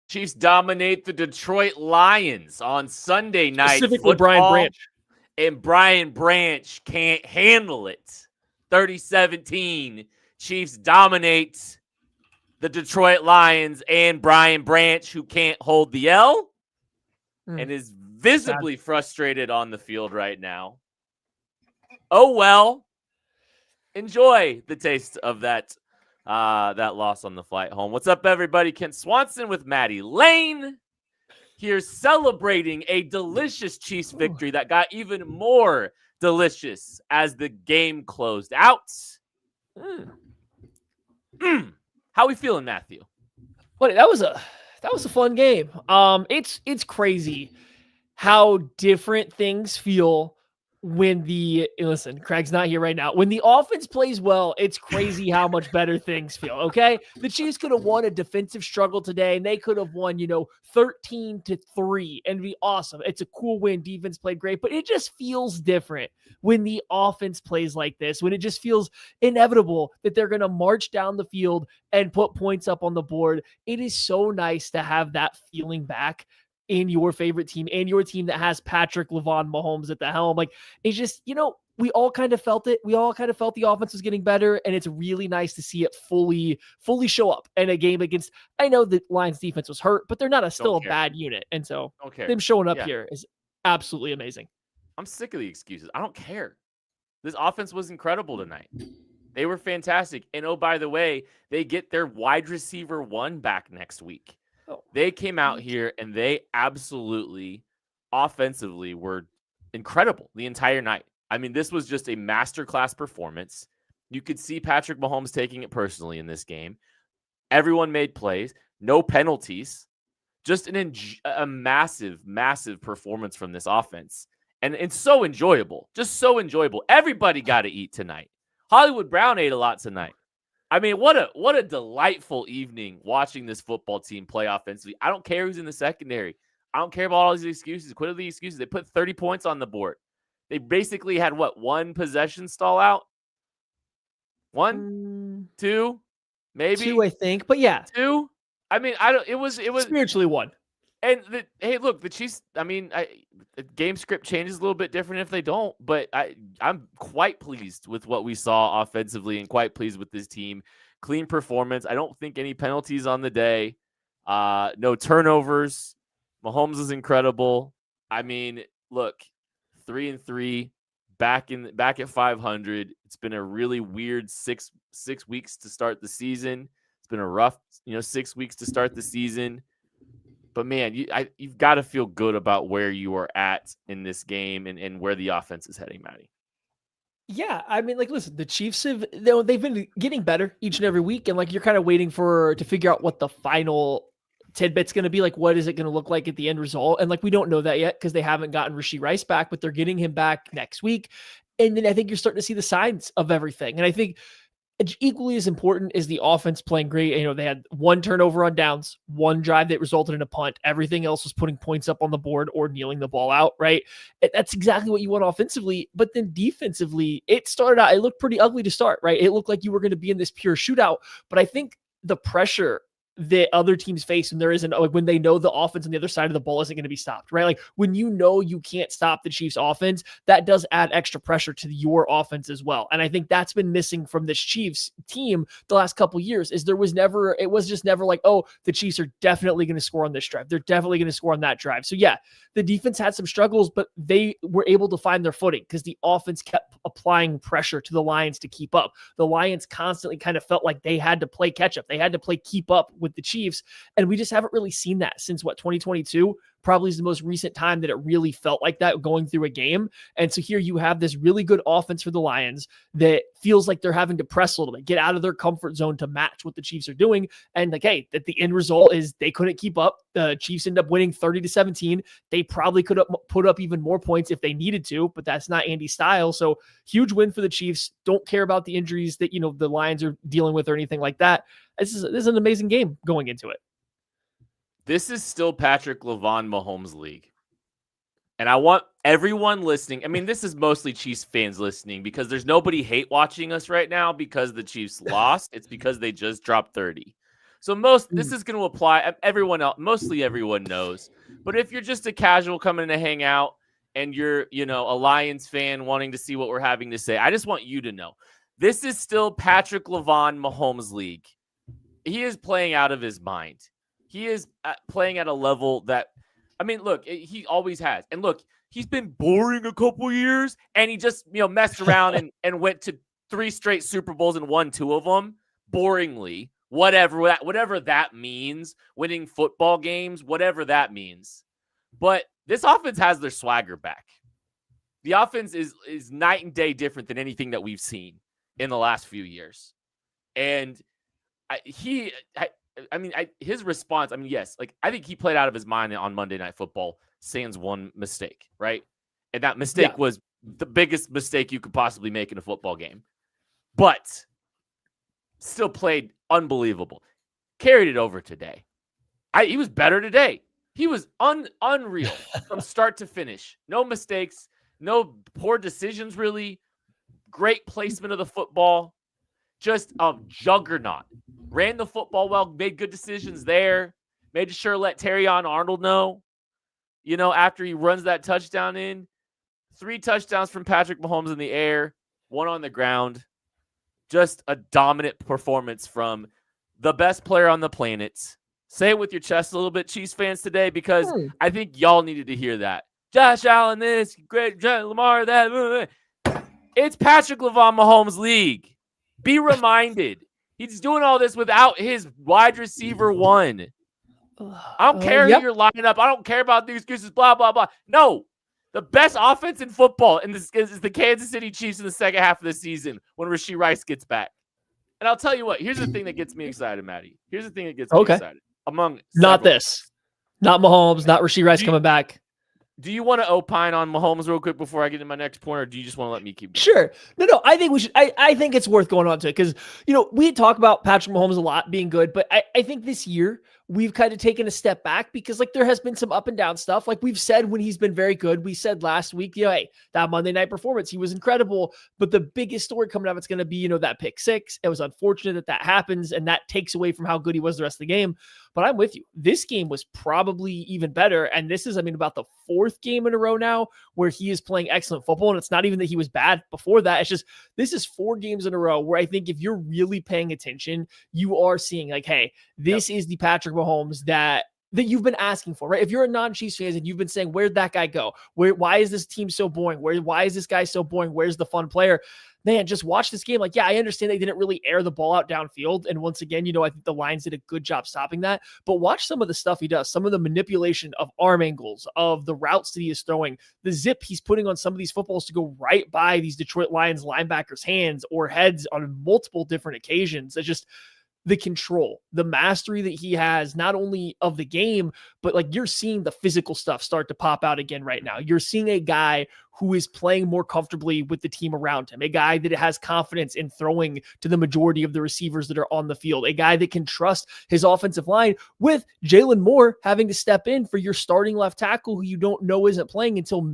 Chiefs dominate the Detroit Lions on Sunday night Specifically, football. Brian Branch. And Brian Branch can't handle it. 30-17. Chiefs dominate the Detroit Lions and Brian Branch, who can't hold the L and is visibly frustrated on the field right now. Oh, well. Enjoy the taste of that loss on the flight home. What's up, everybody? Kent Swanson with Maddie Lane here, celebrating a delicious Chiefs victory that got even more delicious as the game closed out. How we feeling, Matthew? But that was a fun game. It's crazy how different things feel when listen, Craig's not here right now. When the offense plays well, it's crazy how much better things feel. Okay. The Chiefs could have won a defensive struggle today and they could have won, 13-3 and be awesome. It's a cool win. Defense played great, but it just feels different when the offense plays like this, when it just feels inevitable that they're going to march down the field and put points up on the board. It is so nice to have that feeling back in your favorite team and your team that has Patrick Mahomes at the helm. Like, it's just, we all kind of felt it. We all kind of felt the offense was getting better, and it's really nice to see it fully show up in a game against, I know the Lions defense was hurt, but they're not still a bad unit. And so them showing up here is absolutely amazing. I'm sick of the excuses. I don't care. This offense was incredible tonight. They were fantastic. And oh, by the way, they get their wide receiver 1 back next week. They came out here and they absolutely, offensively, were incredible the entire night. I mean, this was just a masterclass performance. You could see Patrick Mahomes taking it personally in this game. Everyone made plays, no penalties. Just a massive, massive performance from this offense. And it's so enjoyable, just so enjoyable. Everybody got to eat tonight. Hollywood Brown ate a lot tonight. I mean, what a delightful evening watching this football team play offensively. I don't care who's in the secondary. I don't care about all these excuses. Quit the excuses. They put 30 points on the board. They basically had, one possession stall out? 1? 2? Maybe? 2, I think. But yeah. 2? I mean, it was spiritually 1. And hey, look, the Chiefs, I mean, the game script changes a little bit different if they don't, but I'm quite pleased with what we saw offensively and quite pleased with this team. Clean performance. I don't think any penalties on the day. No turnovers. Mahomes is incredible. I mean, look, 3-3, back at 500. It's been a really weird six weeks to start the season. It's been a rough, 6 weeks to start the season. But, man, you've got to feel good about where you are at in this game and where the offense is heading, Maddie. Yeah, I mean, listen, the Chiefs they've been getting better each and every week, and you're kind of waiting to figure out what the final tidbit's going to be. What is it going to look like at the end result? And we don't know that yet because they haven't gotten Rashee Rice back, but they're getting him back next week. And then I think you're starting to see the signs of everything. And I think equally as important is the offense playing great. They had 1 turnover on downs, 1 drive that resulted in a punt. Everything else was putting points up on the board or kneeling the ball out, right? That's exactly what you want offensively. But then defensively, it looked pretty ugly to start, right? It looked like you were going to be in this pure shootout. But I think the pressure that other teams face when there isn't, when they know the offense on the other side of the ball isn't going to be stopped, right? When you can't stop the Chiefs offense, that does add extra pressure to your offense as well. And I think that's been missing from this Chiefs team the last couple of years is it was just never the Chiefs are definitely going to score on this drive. They're definitely going to score on that drive. So yeah, the defense had some struggles, but they were able to find their footing because the offense kept applying pressure to the Lions to keep up. The Lions constantly kind of felt like they had to play catch up. They had to play keep up with the Chiefs. And we just haven't really seen that since 2022 probably is the most recent time that it really felt like that going through a game. And so here you have this really good offense for the Lions that feels like they're having to press a little bit, get out of their comfort zone to match what the Chiefs are doing. And hey, that the end result is they couldn't keep up. The Chiefs end up winning 30-17. They probably could have put up even more points if they needed to, but that's not Andy's style. So huge win for the Chiefs. Don't care about the injuries that, the Lions are dealing with or anything like that. This is an amazing game going into it. This is still Patrick Mahomes league. And I want everyone listening. I mean, this is mostly Chiefs fans listening because there's nobody hate watching us right now because the Chiefs lost. It's because they just dropped 30. So this is going to apply. Everyone else, mostly everyone knows. But if you're just a casual coming to hang out and you're, a Lions fan wanting to see what we're having to say, I just want you to know this is still Patrick LeVon Mahomes League. He is playing out of his mind. He is playing at a level that, look, he always has. And look, he's been boring a couple years, and he just, messed around and went to 3 straight Super Bowls and won 2 of them boringly. Whatever that means, winning football games, whatever that means. But this offense has their swagger back. The offense is night and day different than anything that we've seen in the last few years. And his response, yes, I think he played out of his mind on Monday Night Football, sans one mistake, right? And that mistake was the biggest mistake you could possibly make in a football game. But still played unbelievable. Carried it over today. He was better today. He was unreal from start to finish. No mistakes, no poor decisions, really. Great placement of the football. Just a juggernaut. Ran the football well, made good decisions there. Made sure to let Terrion Arnold know, after he runs that touchdown in. 3 touchdowns from Patrick Mahomes in the air, 1 on the ground. Just a dominant performance from the best player on the planet. Say it with your chest a little bit, Chiefs fans, today, because I think y'all needed to hear that. Josh Allen this, great Lamar that. It's Patrick LeVon Mahomes League. Be reminded. He's doing all this without his wide receiver 1. I don't care who you're lining up. I don't care about the excuses, blah, blah, blah. No. The best offense in football is the Kansas City Chiefs in the second half of the season when Rashee Rice gets back. And I'll tell you what. Here's the thing that gets me excited, Maddie. Here's the thing that gets me excited. Not this. Not Mahomes. Not Rashee Rice coming back. Do you want to opine on Mahomes real quick before I get to my next point, or do you just want to let me keep going? Sure. No, I think we should. I think it's worth going on to it because, we talk about Patrick Mahomes a lot being good, but I think this year we've kind of taken a step back because there has been some up and down stuff. Like we've said when he's been very good, we said last week, hey, that Monday night performance, he was incredible. But the biggest story coming up, it's going to be, that pick 6. It was unfortunate that happens, and that takes away from how good he was the rest of the game. But I'm with you. This game was probably even better. And this is, about the 4th game in a row now where he is playing excellent football. And it's not even that he was bad before that. It's just, this is 4 games in a row where I think if you're really paying attention, you are seeing hey, this is the Patrick Mahomes that you've been asking for, right? If you're a non-Chiefs fan and you've been saying, where'd that guy go? Why is this team so boring? Why is this guy so boring? Where's the fun player? Man, just watch this game. I understand they didn't really air the ball out downfield. And once again, I think the Lions did a good job stopping that. But watch some of the stuff he does, some of the manipulation of arm angles, of the routes that he is throwing, the zip he's putting on some of these footballs to go right by these Detroit Lions linebackers' hands or heads on multiple different occasions. It's just the control, the mastery that he has, not only of the game, but you're seeing the physical stuff start to pop out again right now. You're seeing a guy who is playing more comfortably with the team around him, a guy that has confidence in throwing to the majority of the receivers that are on the field, a guy that can trust his offensive line, with Jalen Moore having to step in for your starting left tackle who you don't know isn't playing until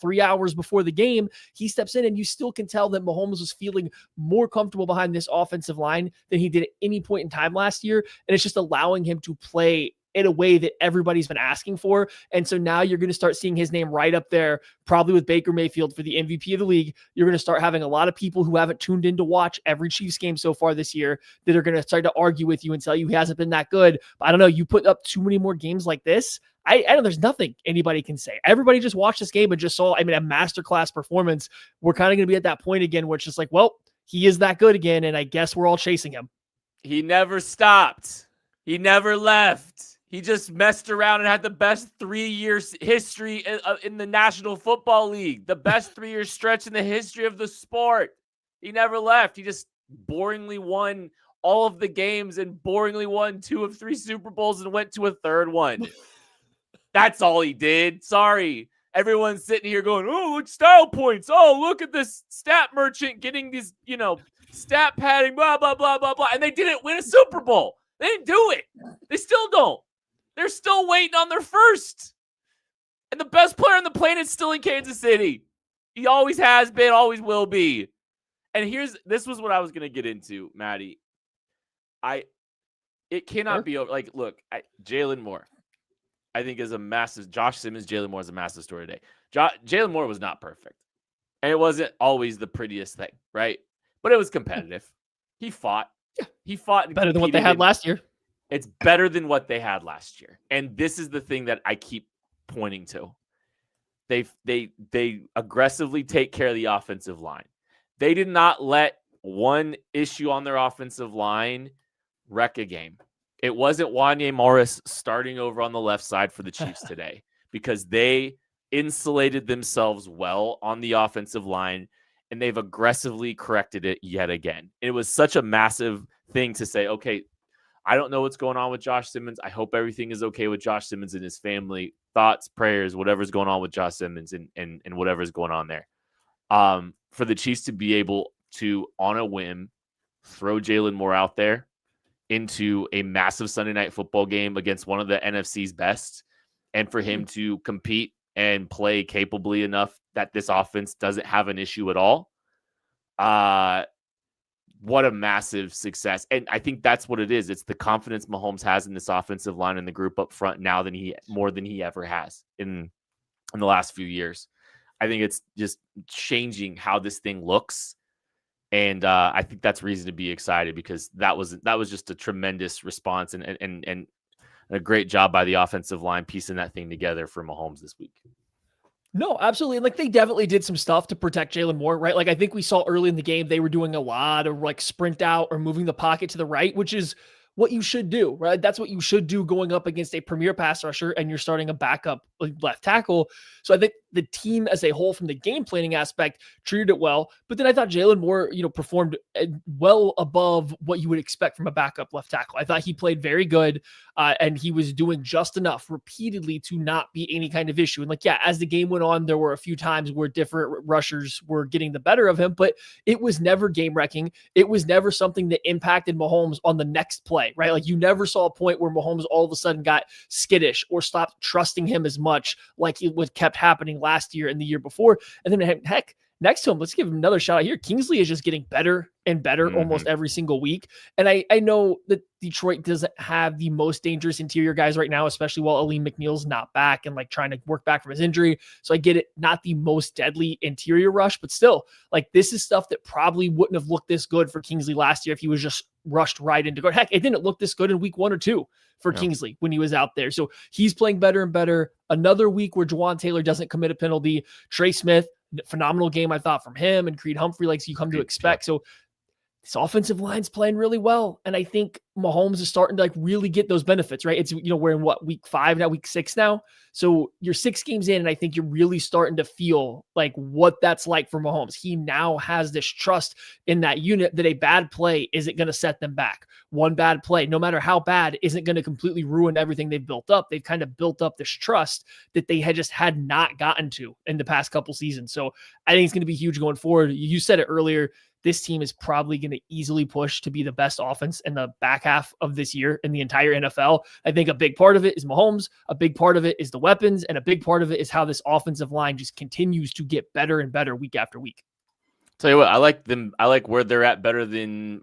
3 hours before the game. He steps in, and you still can tell that Mahomes was feeling more comfortable behind this offensive line than he did at any point in time last year. And it's just allowing him to play in a way that everybody's been asking for. And so now you're going to start seeing his name right up there, probably with Baker Mayfield for the MVP of the league. You're going to start having a lot of people who haven't tuned in to watch every Chiefs game so far this year that are going to start to argue with you and tell you he hasn't been that good. But I don't know, you put up too many more games like this, I don't, there's nothing anybody can say. Everybody just watched this game and just saw, a masterclass performance. We're kind of going to be at that point again where it's just well, he is that good again, and I guess we're all chasing him. He never stopped. He never left. He just messed around and had the best 3 years history in the National Football League, the best 3 year stretch in the history of the sport. He never left. He just boringly won all of the games and boringly won 2 of 3 Super Bowls and went to a 3rd one. That's all he did. Sorry. Everyone's sitting here going, oh, look, style points. Oh, look at this stat merchant getting these, stat padding, blah, blah, blah, blah, blah. And they didn't win a Super Bowl. They didn't do it. They still don't. They're still waiting on their first. And the best player on the planet is still in Kansas City. He always has been, always will be. And this was what I was going to get into, Maddie. It cannot be over. Like, look, Jalen Moore, I think is a massive. Josh Simmons, Jalen Moore is a massive story today. Jalen Moore was not perfect, and it wasn't always the prettiest thing, right? But it was competitive. He fought. Yeah. He fought and better than what they had last year. It's better than what they had last year, and this is the thing that I keep pointing to. They aggressively take care of the offensive line. They did not let one issue on their offensive line wreck a game. It wasn't Wanya Morris starting over on the left side for the Chiefs today because they insulated themselves well on the offensive line, and they've aggressively corrected it yet again. It was such a massive thing to say, okay, I don't know what's going on with Josh Simmons. I hope everything is okay with Josh Simmons and his family. Thoughts, prayers, whatever's going on with Josh Simmons and whatever's going on there. For the Chiefs to be able to, on a whim, throw Jalen Moore out there into a massive Sunday night football game against one of the NFC's best, and for him to compete and play capably enough that this offense doesn't have an issue at all. What a massive success. And I think that's what it is. It's the confidence Mahomes has in this offensive line and the group up front now more than he ever has in the last few years. I think it's just changing how this thing looks. And I think that's reason to be excited because that was just a tremendous response and a great job by the offensive line piecing that thing together for Mahomes this week. No, absolutely. Like they definitely did some stuff to protect Jalen Moore, right? Like I think we saw early in the game, they were doing a lot of like sprint out or moving the pocket to the right, which is what you should do, right? That's what you should do going up against a premier pass rusher and you're starting a backup left tackle. So I think the team as a whole from the game planning aspect treated it well. But then I thought Jalen Moore, performed well above what you would expect from a backup left tackle. I thought he played very good and he was doing just enough repeatedly to not be any kind of issue. And as the game went on, there were a few times where different rushers were getting the better of him, but it was never game wrecking. It was never something that impacted Mahomes on the next play, right? Like you never saw a point where Mahomes all of a sudden got skittish or stopped trusting him as much like it was kept happening last year and the year before. And then heck, next to him, let's give him another shout out here. Kingsley is just getting better and better almost every single week. And I know that Detroit doesn't have the most dangerous interior guys right now, especially while Aleem McNeil's not back and like trying to work back from his injury. So I get it, not the most deadly interior rush, but still like this is stuff that probably wouldn't have looked this good for Kingsley last year if he was just rushed right into guard. Heck, it didn't look this good in week 1 or 2 for Kingsley when he was out there. So he's playing better and better. Another week where Juwan Taylor doesn't commit a penalty. Trey Smith, phenomenal game I thought from him, and Creed Humphrey, like you come to expect. So this offensive line's playing really well. And I think Mahomes is starting to like really get those benefits, right? It's, we're in week 5 now, week 6 now. So you're 6 games in, and I think you're really starting to feel like what that's like for Mahomes. He now has this trust in that unit that a bad play isn't going to set them back. One bad play, no matter how bad, isn't going to completely ruin everything they've built up. They've kind of built up this trust that they had not gotten to in the past couple seasons. So I think it's going to be huge going forward. You said it earlier. This team is probably going to easily push to be the best offense in the back half of this year in the entire NFL. I think a big part of it is Mahomes. A big part of it is the weapons. And a big part of it is how this offensive line just continues to get better and better week after week. Tell you what, I like them. I like where they're at better than,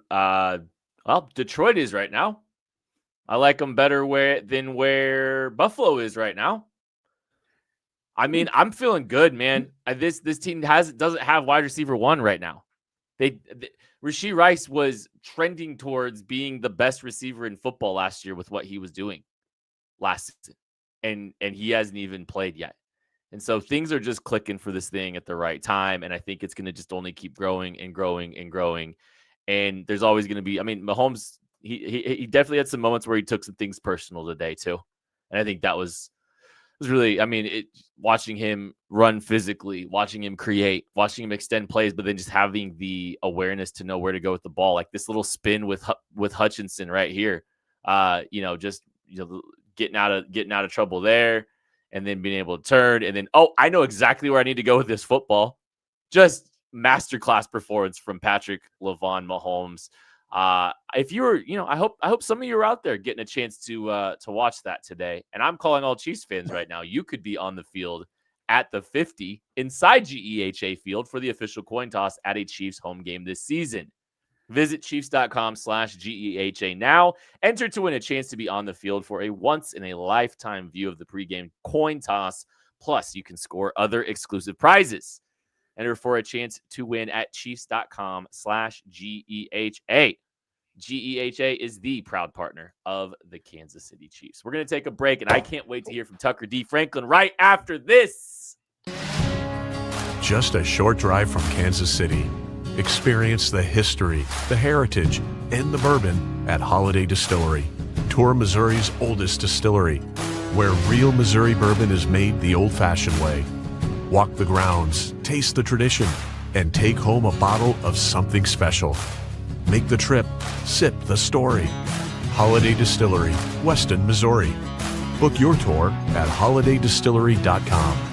Detroit is right now. I like them better than where Buffalo is right now. I mean, I'm feeling good, man. This team doesn't have wide receiver 1 right now. Rashee Rice was trending towards being the best receiver in football last year with what he was doing last season, and he hasn't even played yet. And so things are just clicking for this thing at the right time, and I think it's going to just only keep growing and growing and growing. And there's always going to be, Mahomes, he definitely had some moments where he took some things personal today too, and I think that was really, watching him run physically, watching him create, watching him extend plays, but then just having the awareness to know where to go with the ball, like this little spin with Hutchinson right here, getting out of trouble there, and then being able to turn, and then I know exactly where I need to go with this football. Just masterclass performance from Patrick LaVon Mahomes. If you were, I hope some of you are out there getting a chance to watch that today. And I'm calling all Chiefs fans right now. You could be on the field at the 50 inside GEHA Field for the official coin toss at a Chiefs home game this season. Visit Chiefs.com/GEHA now. Enter to win a chance to be on the field for a once-in-a-lifetime view of the pregame coin toss. Plus, you can score other exclusive prizes. Enter for a chance to win at Chiefs.com/GEHA. GEHA is the proud partner of the Kansas City Chiefs. We're going to take a break, and I can't wait to hear from Tucker D. Franklin right after this. Just a short drive from Kansas City. Experience the history, the heritage, and the bourbon at Holiday Distillery. Tour Missouri's oldest distillery, where real Missouri bourbon is made the old-fashioned way. Walk the grounds, taste the tradition, and take home a bottle of something special. Make the trip, sip the story. Holiday Distillery, Weston, Missouri. Book your tour at holidaydistillery.com.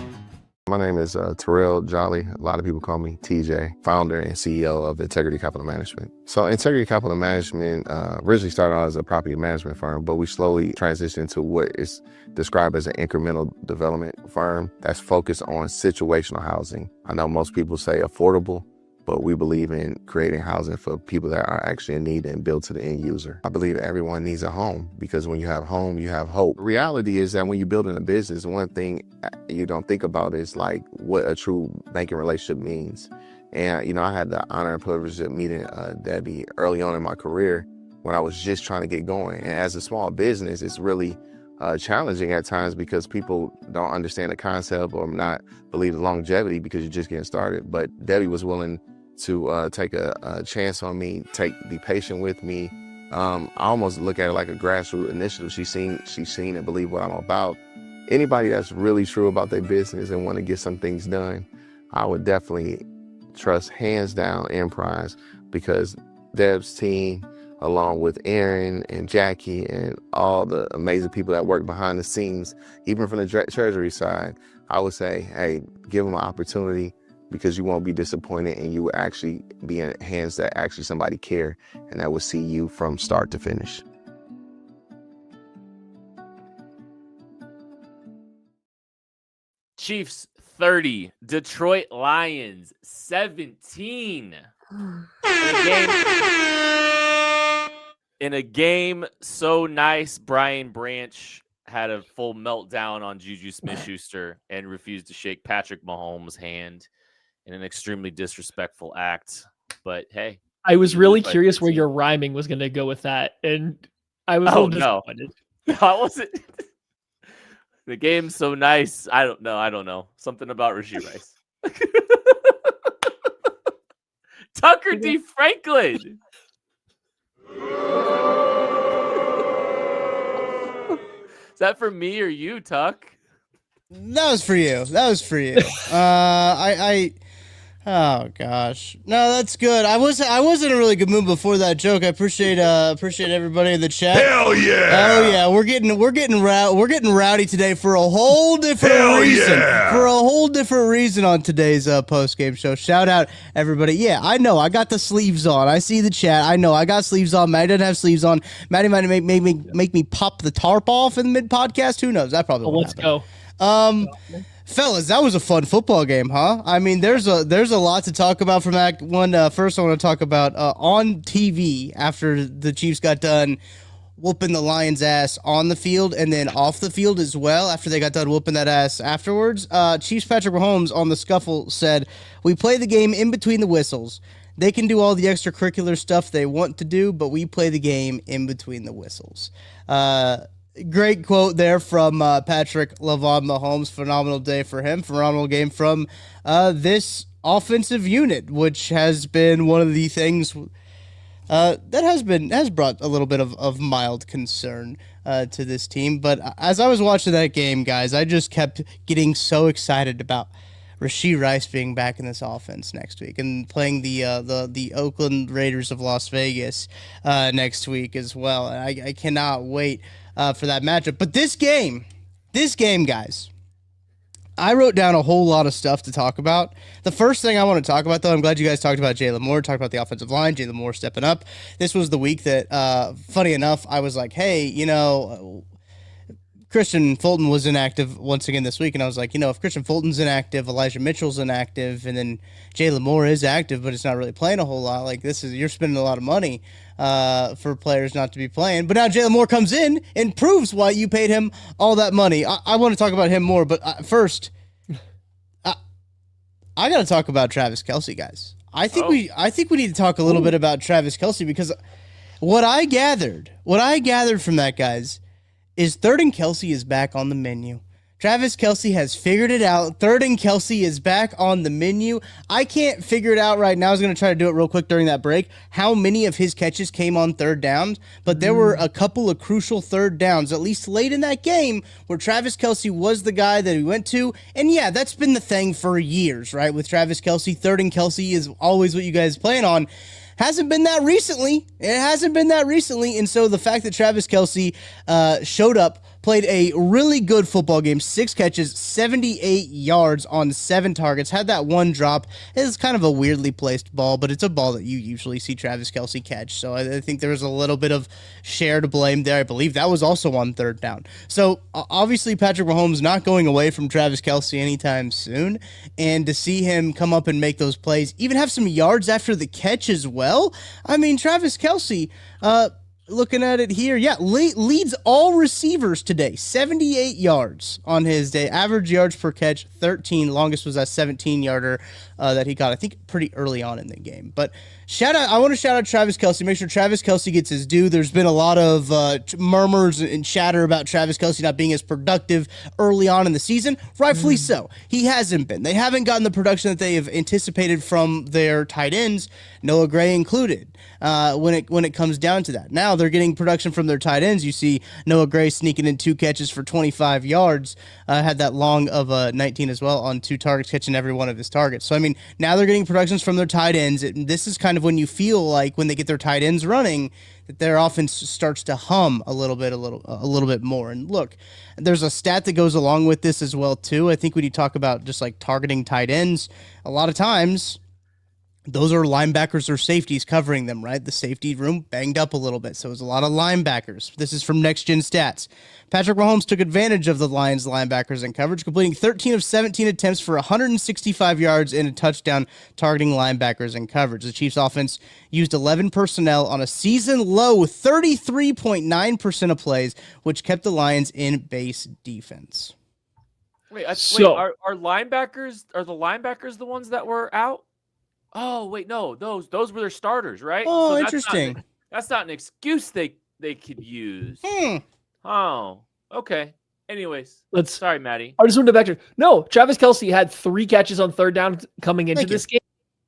My name is Terrell Jolly. A lot of people call me TJ, founder and CEO of Integrity Capital Management. So Integrity Capital Management originally started out as a property management firm, but we slowly transitioned to what is described as an incremental development firm that's focused on situational housing. I know most people say affordable, but we believe in creating housing for people that are actually in need and built to the end user. I believe everyone needs a home, because when you have home, you have hope. The reality is that when you're building a business, one thing you don't think about is like what a true banking relationship means. And, I had the honor and privilege of meeting Debbie early on in my career when I was just trying to get going. And as a small business, it's really challenging at times because people don't understand the concept or not believe the longevity because you're just getting started. But Debbie was willing to take a chance on me, be patient with me. I almost look at it like a grassroots initiative. She's seen and believe what I'm about. Anybody that's really true about their business and want to get some things done, I would definitely trust hands down Emprise, because Deb's team, along with Aaron and Jackie and all the amazing people that work behind the scenes, even from the treasury side, I would say, hey, give them an opportunity, because you won't be disappointed, and you will actually be in hands that actually somebody care and that will see you from start to finish. Chiefs 30, Detroit Lions 17. In a game so nice, Brian Branch had a full meltdown on Juju Smith-Schuster and refused to shake Patrick Mahomes' hand in an extremely disrespectful act. But hey, I was really curious where your rhyming was going to go with that, and I was a little disappointed. No, I wasn't. The game's so nice. I don't know. Something about Rashee Rice. Tucker D. Franklin. Is that for me or you, Tuck? That was for you. Oh gosh, no, that's good. I was in a really good mood before that joke. I appreciate everybody in the chat. Hell yeah! Oh yeah, we're getting rowdy today for a whole different reason. Yeah. For a whole different reason on today's post game show. Shout out everybody. Yeah, I know I got the sleeves on. I see the chat. I know I got sleeves on. Matt doesn't have sleeves on. Matty might make me pop the tarp off in the mid podcast. Who knows? That probably won't happen. Let's go. Fellas, that was a fun football game, huh? I mean, there's a lot to talk about from that one. First, I want to talk about on TV after the Chiefs got done whooping the Lions' ass on the field, and then off the field as well after they got done whooping that ass afterwards. Chiefs Patrick Mahomes on the scuffle said, "We play the game in between the whistles. They can do all the extracurricular stuff they want to do, but we play the game in between the whistles." Great quote there from Patrick LaVon Mahomes. Phenomenal day for him. Phenomenal game from this offensive unit, which has been one of the things that has brought a little bit of mild concern to this team. But as I was watching that game, guys, I just kept getting so excited about Rashee Rice being back in this offense next week and playing the Oakland Raiders of Las Vegas next week as well. And I cannot wait for that matchup. But this game, guys, I wrote down a whole lot of stuff to talk about. The first thing I want to talk about, though, I'm glad you guys talked about Jalen Moore, talked about the offensive line, Jalen Moore stepping up. This was the week that, funny enough, I was like, hey, Christian Fulton was inactive once again this week, and I was like, if Christian Fulton's inactive, Elijah Mitchell's inactive, and then Jalen Moore is active, but it's not really playing a whole lot. Like, you're spending a lot of money for players not to be playing. But now Jalen Moore comes in and proves why you paid him all that money. I want to talk about him more, but first, I got to talk about Travis Kelce, guys. I think we need to talk a little bit about Travis Kelce, because what I gathered from that, guys, is Third and Kelce is back on the menu. Travis Kelce has figured it out. Third and Kelce is back on the menu. I can't figure it out right now. I was going to try to do it real quick during that break, how many of his catches came on third downs, but there were a couple of crucial third downs, at least late in that game, where Travis Kelce was the guy that he went to. And yeah, that's been the thing for years, right? With Travis Kelce, Third and Kelce is always what you guys plan on. Hasn't been that recently. It hasn't been that recently. And so the fact that Travis Kelce showed up, played a really good football game, 6 catches, 78 yards on 7 targets, had that one drop. It's kind of a weirdly placed ball, but it's a ball that you usually see Travis Kelce catch. So I think there was a little bit of share to blame there. I believe that was also on third down. So obviously Patrick Mahomes not going away from Travis Kelce anytime soon. And to see him come up and make those plays, even have some yards after the catch as well. I mean, Travis Kelce, looking at it here, leads all receivers today, 78 yards on his day. Average yards per catch, 13. Longest was that 17-yarder that he got, I think, pretty early on in the game. But I want to shout out Travis Kelce. Make sure Travis Kelce gets his due. There's been a lot of murmurs and chatter about Travis Kelce not being as productive early on in the season. Rightfully so. He hasn't been. They haven't gotten the production that they have anticipated from their tight ends, Noah Gray included, when it comes down to that. Now they're getting production from their tight ends. You see Noah Gray sneaking in 2 catches for 25 yards, had that long of a 19 as well on 2 targets, catching every one of his targets. So, I mean, now they're getting productions from their tight ends. This is kind of when you feel like when they get their tight ends running, that their offense starts to hum a little bit more. And look, there's a stat that goes along with this as well too. I think when you talk about just like targeting tight ends, a lot of times those are linebackers or safeties covering them, right? The safety room banged up a little bit, so it was a lot of linebackers. This is from Next Gen Stats. Patrick Mahomes took advantage of the Lions linebackers in coverage, completing 13 of 17 attempts for 165 yards and a touchdown, targeting linebackers in coverage. The Chiefs offense used 11 personnel on a season-low 33.9% of plays, which kept the Lions in base defense. Wait, are the linebackers the ones that were out? Oh, wait, no, those were their starters, right? Oh, so interesting. That's not an excuse they could use. Oh, okay. Anyways, sorry, Maddie. I just wanted to back to no. Travis Kelce had 3 catches on third down coming into this game.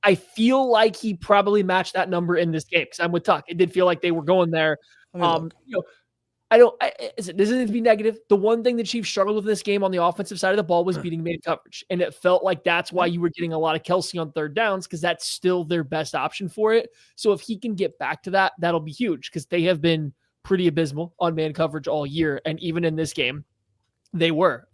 I feel like he probably matched that number in this game because I'm with Tuck. It did feel like they were going there. This isn't to be negative. The one thing the Chiefs struggled with in this game on the offensive side of the ball was beating man coverage. And it felt like that's why you were getting a lot of Kelce on third downs, because that's still their best option for it. So if he can get back to that, that'll be huge, because they have been pretty abysmal on man coverage all year. And even in this game, they were.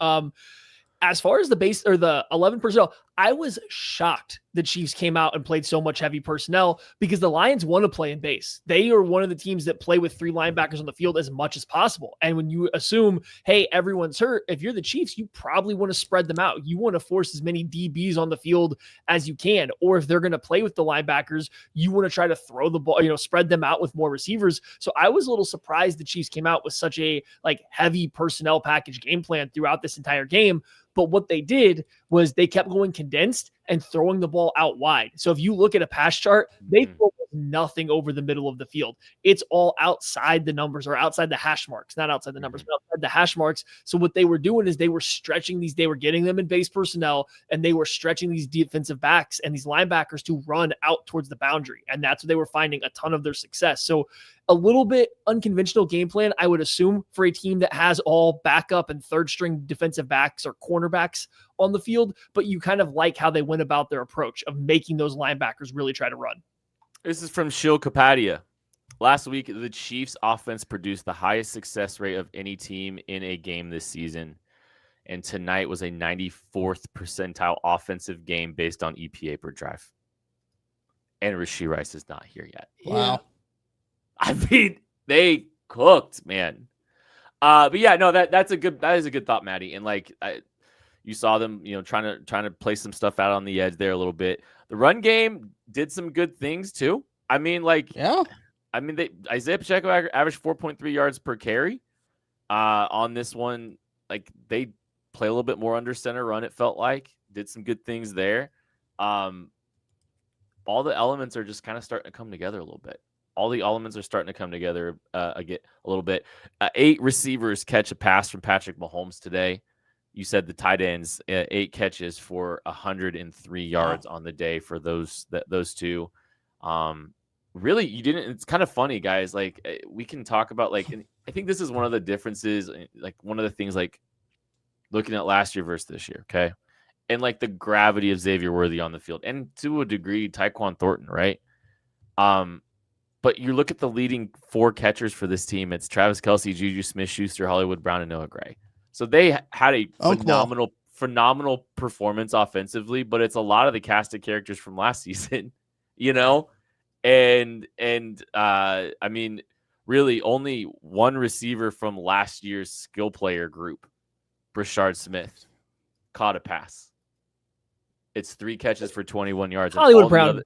As far as the base or the 11 personnel, I was shocked the Chiefs came out and played so much heavy personnel, because the Lions want to play in base. They are one of the teams that play with 3 linebackers on the field as much as possible. And when you assume, hey, everyone's hurt, if you're the Chiefs, you probably want to spread them out. You want to force as many DBs on the field as you can. Or if they're going to play with the linebackers, you want to try to throw the ball, spread them out with more receivers. So I was a little surprised the Chiefs came out with such a heavy personnel package game plan throughout this entire game. But what they did was they kept going condensed and throwing the ball out wide. So if you look at a pass chart, they throw nothing over the middle of the field. It's all outside the numbers, or outside the hash marks, not outside the numbers, but outside the hash marks. So what they were doing is they were stretching these, they were getting them in base personnel, and they were stretching these defensive backs and these linebackers to run out towards the boundary. And that's where they were finding a ton of their success. So a little bit unconventional game plan, I would assume, for a team that has all backup and third string defensive backs or cornerbacks on the field, but you kind of like how they went about their approach of making those linebackers really try to run. This is from Shil Kapadia. Last week, the Chiefs offense produced the highest success rate of any team in a game this season. And tonight was a 94th percentile offensive game based on EPA per drive. And Rashee Rice is not here yet. Wow. I mean, they cooked, man. But yeah, no, that is a good thought, Maddie. And like you saw them, trying to play some stuff out on the edge there a little bit. The run game did some good things too. I mean, Isaiah Pacheco averaged 4.3 yards per carry. On this one, like they play a little bit more under center run. It felt like did some good things there. All the elements are just kind of starting to come together a little bit. All the elements are starting to come together again a little bit. 8 receivers catch a pass from Patrick Mahomes today. You said the tight ends, 8 catches for 103 yards on the day for those two. Really, you didn't. It's kind of funny, guys. Like we can talk about and I think this is one of the differences. Like one of the things, like looking at last year versus this year, okay, and like the gravity of Xavier Worthy on the field, and to a degree, Tyquan Thornton, right? But you look at the leading 4 catchers for this team. It's Travis Kelce, Juju Smith-Schuster, Hollywood Brown, and Noah Gray. So they had a phenomenal performance offensively, but it's a lot of the cast of characters from last season, And I mean, really only one receiver from last year's skill player group, Brashard Smith, caught a pass. It's 3 catches for 21 yards. Hollywood Brown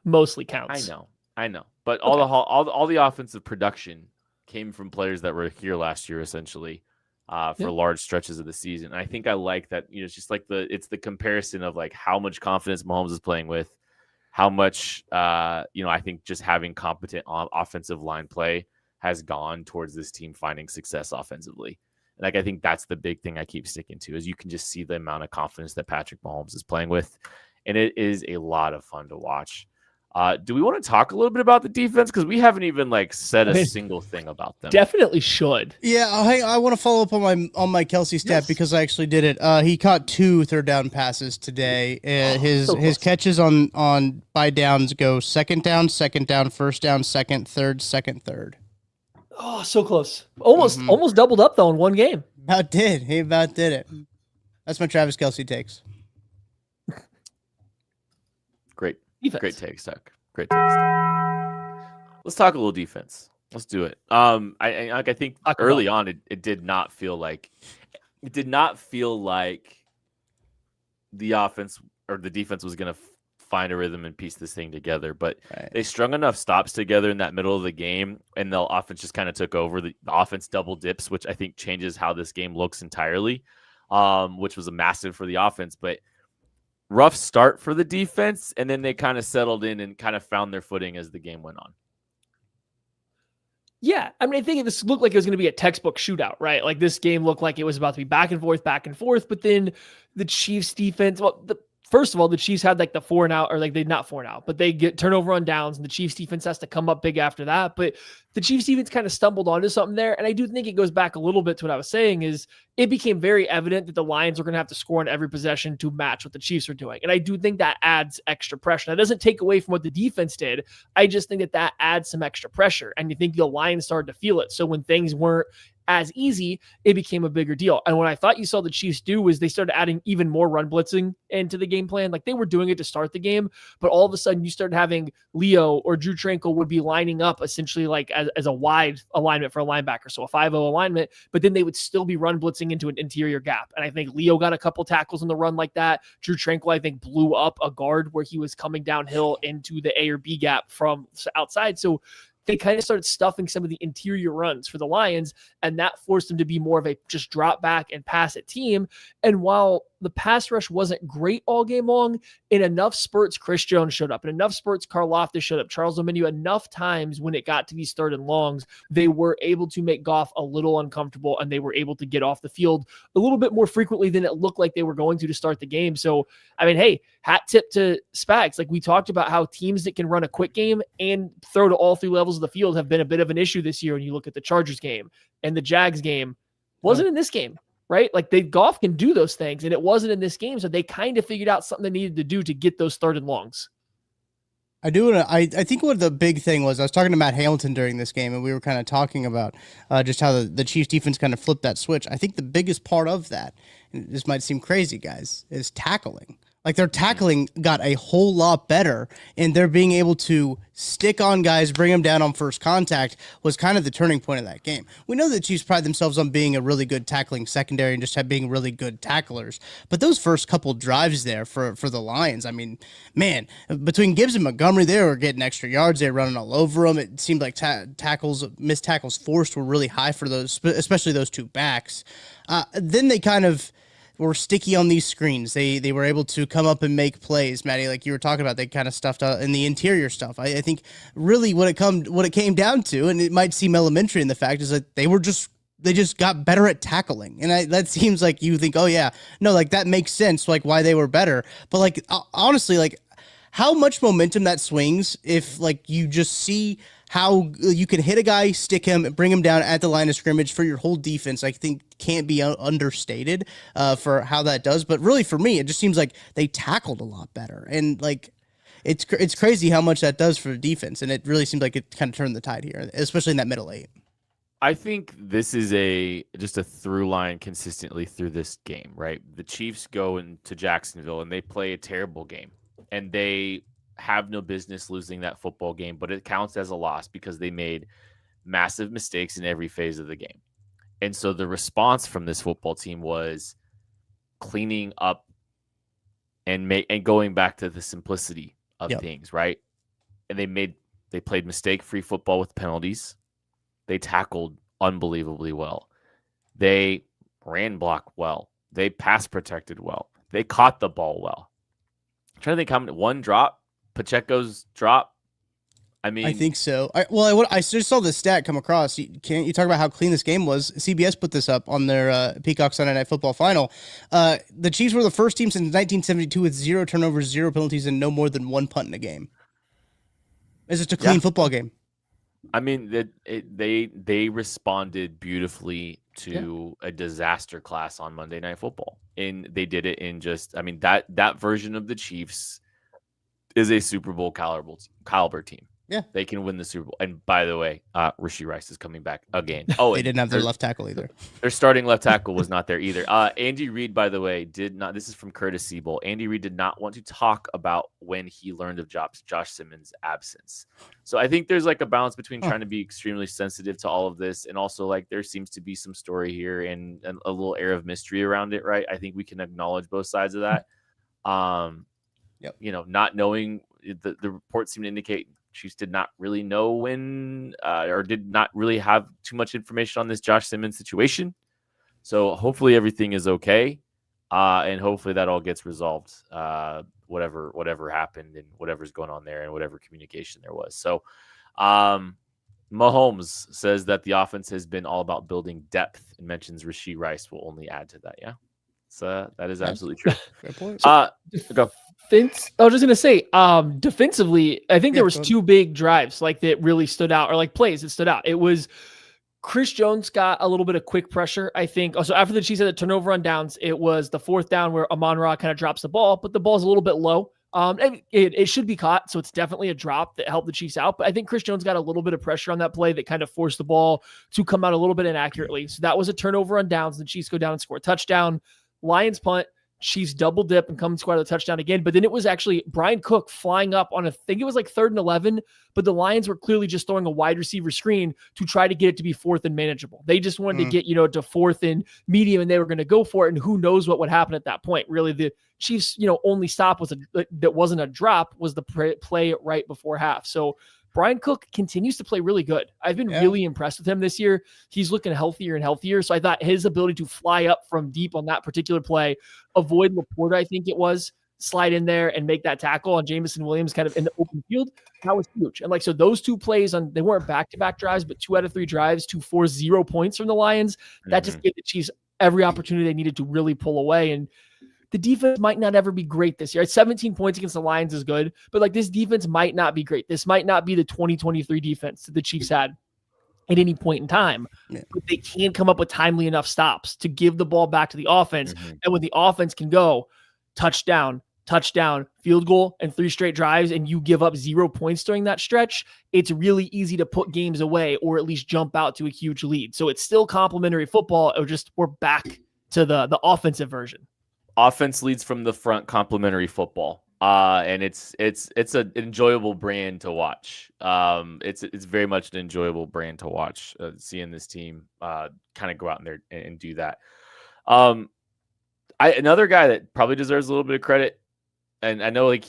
mostly counts. I know. But all the offensive production came from players that were here last year, essentially, for large stretches of the season. And I think I like that. It's just like it's the comparison of like how much confidence Mahomes is playing with, how much I think just having competent offensive line play has gone towards this team finding success offensively. And I think that's the big thing I keep sticking to is you can just see the amount of confidence that Patrick Mahomes is playing with, and it is a lot of fun to watch. Do we want to talk a little bit about the defense? Because we haven't even said a single thing about them. Definitely should. Yeah, I want to follow up on my Kelce stat because I actually did it. He caught 2 third down passes today. His catches on by downs go second down, first down, second, third. Oh, so close. Almost doubled up though in one game. He about did it. That's my Travis Kelce takes. Great. Defense. Great takes, Tuck. Great takes, Tuck. Let's talk a little defense. Let's do it. I think early on it did not feel like the offense or the defense was going to find a rhythm and piece this thing together, but they strung enough stops together in that middle of the game, and the offense just kind of took over. The offense double dips, which I think changes how this game looks entirely, which was a massive for the offense, but rough start for the defense, and then they kind of settled in and kind of found their footing as the game went on. Yeah, I mean, I think this looked like it was going to be a textbook shootout, right? Like this game looked like it was about to be back and forth, but then the Chiefs defense, first of all, the Chiefs had the 4 and out, or they not 4 and out, but they get turnover on downs, and the Chiefs defense has to come up big after that. But the Chiefs defense kind of stumbled onto something there. And I do think it goes back a little bit to what I was saying is it became very evident that the Lions were going to have to score on every possession to match what the Chiefs are doing. And I do think that adds extra pressure. That doesn't take away from what the defense did. I just think that adds some extra pressure. And you think the Lions started to feel it. So when things weren't as easy, it became a bigger deal. And what I thought you saw the Chiefs do was they started adding even more run blitzing into the game plan. Like they were doing it to start the game, but all of a sudden you started having Leo or Drew Tranquil would be lining up essentially as a wide alignment for a linebacker. So a 5-0 alignment, but then they would still be run blitzing into an interior gap. And I think Leo got a couple tackles on the run like that. Drew Tranquil, I think, blew up a guard where he was coming downhill into the A or B gap from outside. So they kind of started stuffing some of the interior runs for the Lions, and that forced them to be more of a just drop back and pass it team. And while the pass rush wasn't great all game long, in enough spurts, Chris Jones showed up. In enough spurts, Karlaftis showed up. Charles Omenihu, enough times when it got to these third and longs, they were able to make Goff a little uncomfortable, and they were able to get off the field a little bit more frequently than it looked like they were going to start the game. So, I mean, hey, hat tip to Spags. Like we talked about how teams that can run a quick game and throw to all 3 levels of the field have been a bit of an issue this year. When you look at the Chargers game and the Jags game, wasn't in this game. Right? Like Goff can do those things, and it wasn't in this game. So they kind of figured out something they needed to do to get those third and longs. I think what the big thing was, I was talking to Matt Hamilton during this game, and we were kind of talking about just how the Chiefs defense kind of flipped that switch. I think the biggest part of that, and this might seem crazy, guys, is tackling. Like their tackling got a whole lot better, and they're being able to stick on guys, bring them down on first contact was kind of the turning point of that game. We know the Chiefs pride themselves on being a really good tackling secondary and just being really good tacklers. But those first couple drives there for the Lions, I mean, man, between Gibbs and Montgomery, they were getting extra yards. They were running all over them. It seemed like missed tackles forced were really high for those, especially those two backs. Then they kind of were sticky on these screens. They were able to come up and make plays, Maddie, like you were talking about. They kind of stuffed out in the interior stuff. I think really what it came down to, and it might seem elementary in the fact, is that they just got better at tackling. And that seems like you think, oh yeah, no, like that makes sense, like why they were better. But like honestly, like how much momentum that swings if like you just see how you can hit a guy, stick him, bring him down at the line of scrimmage for your whole defense, I think can't be understated for how that does. But really for me, it just seems like they tackled a lot better. And like, it's crazy how much that does for the defense. And it really seems like it kind of turned the tide here, especially in that middle eight. I think this is just a through line consistently through this game, right? The Chiefs go into Jacksonville and they play a terrible game, and they have no business losing that football game, but it counts as a loss because they made massive mistakes in every phase of the game. And so the response from this football team was cleaning up and going back to the simplicity of things, right? And they played mistake-free football with penalties. They tackled unbelievably well. They ran block well. They pass protected well. They caught the ball well. I'm trying to think how many, one drop, Pacheco's drop. I mean, I think so. I just saw this stat come across. Can't you talk about how clean this game was? CBS put this up on their Peacock Sunday Night Football final. The Chiefs were the first team since 1972 with 0 turnovers, 0 penalties, and no more than 1 punt in a game. It's just a clean football game. I mean, they responded beautifully to a disaster class on Monday Night Football, and they did it in just. I mean, that version of the Chiefs is a Super Bowl caliber team. Yeah, they can win the Super Bowl. And by the way, Rashee Rice is coming back again. Oh, they didn't have their left tackle either. Their starting left tackle was not there either. Andy Reid, by the way, did not. This is from Curtis Siebel. Andy Reid did not want to talk about when he learned of Josh Simmons' absence. So I think there's like a balance between trying to be extremely sensitive to all of this, and also like there seems to be some story here and a little air of mystery around it, right? I think we can acknowledge both sides of that. You know, not knowing the reports seem to indicate Chiefs did not really know when or did not really have too much information on this Josh Simmons situation. So hopefully everything is okay. And hopefully that all gets resolved, whatever happened and whatever's going on there and whatever communication there was. So Mahomes says that the offense has been all about building depth and mentions Rashee Rice will only add to that. Yeah. So that is absolutely true. Fair point. Go. I was just gonna say, defensively, I think there was 2 big drives like that really stood out, or like plays that stood out. It was Chris Jones got a little bit of quick pressure, I think. Also, after the Chiefs had the turnover on downs, it was the 4th down where Amon-Ra kind of drops the ball, but the ball's a little bit low. It should be caught, so it's definitely a drop that helped the Chiefs out. But I think Chris Jones got a little bit of pressure on that play that kind of forced the ball to come out a little bit inaccurately. So that was a turnover on downs. The Chiefs go down and score a touchdown. Lions punt. Chiefs double dip and come score the touchdown again. But then it was actually Brian Cook flying up on I think it was like 3rd and 11, but the Lions were clearly just throwing a wide receiver screen to try to get it to be 4th and manageable. They just wanted to get, to 4th and medium, and they were going to go for it. And who knows what would happen at that point. Really, the Chiefs, only stop that wasn't a drop was the play right before half. So Brian Cook continues to play really good. I've been really impressed with him this year. He's looking healthier and healthier. So I thought his ability to fly up from deep on that particular play, avoid Laporta, I think it was, slide in there and make that tackle on Jameson Williams kind of in the open field, that was huge. And so those 2 plays they weren't back-to-back drives, but 2 out of 3 drives to force 0 points from the Lions. That just gave the Chiefs every opportunity they needed to really pull away. And the defense might not ever be great this year. 17 points against the Lions is good, but this defense might not be great. This might not be the 2023 defense that the Chiefs had at any point in time, but they can come up with timely enough stops to give the ball back to the offense. And when the offense can go touchdown, field goal, and 3 straight drives, and you give up 0 points during that stretch, it's really easy to put games away or at least jump out to a huge lead. So it's still complimentary football. We're back to the offensive version. offense leads from the front, complementary football. And it's an enjoyable brand to watch. It's very much an enjoyable brand to watch. Seeing this team kind of go out in there and do that. Another guy that probably deserves a little bit of credit, and I know like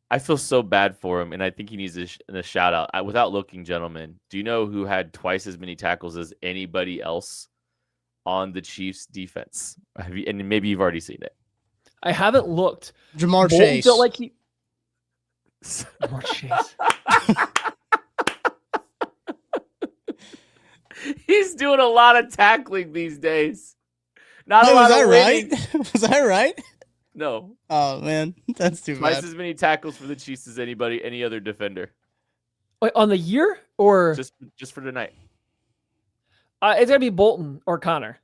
I feel so bad for him, and I think he needs a shout out. Without looking, gentlemen, do you know who had twice as many tackles as anybody else on the Chiefs defense? And maybe you've already seen it. I haven't looked. Jamar Bolton Chase. felt like he. Jamar Chase. He's doing a lot of tackling these days. Not a Wait, lot was I of winning. right? Was I right? No. Oh man, that's too Twice bad. as many tackles for the Chiefs as any other defender. Wait, on the year or Just for tonight. it's gonna be Bolton or Connor.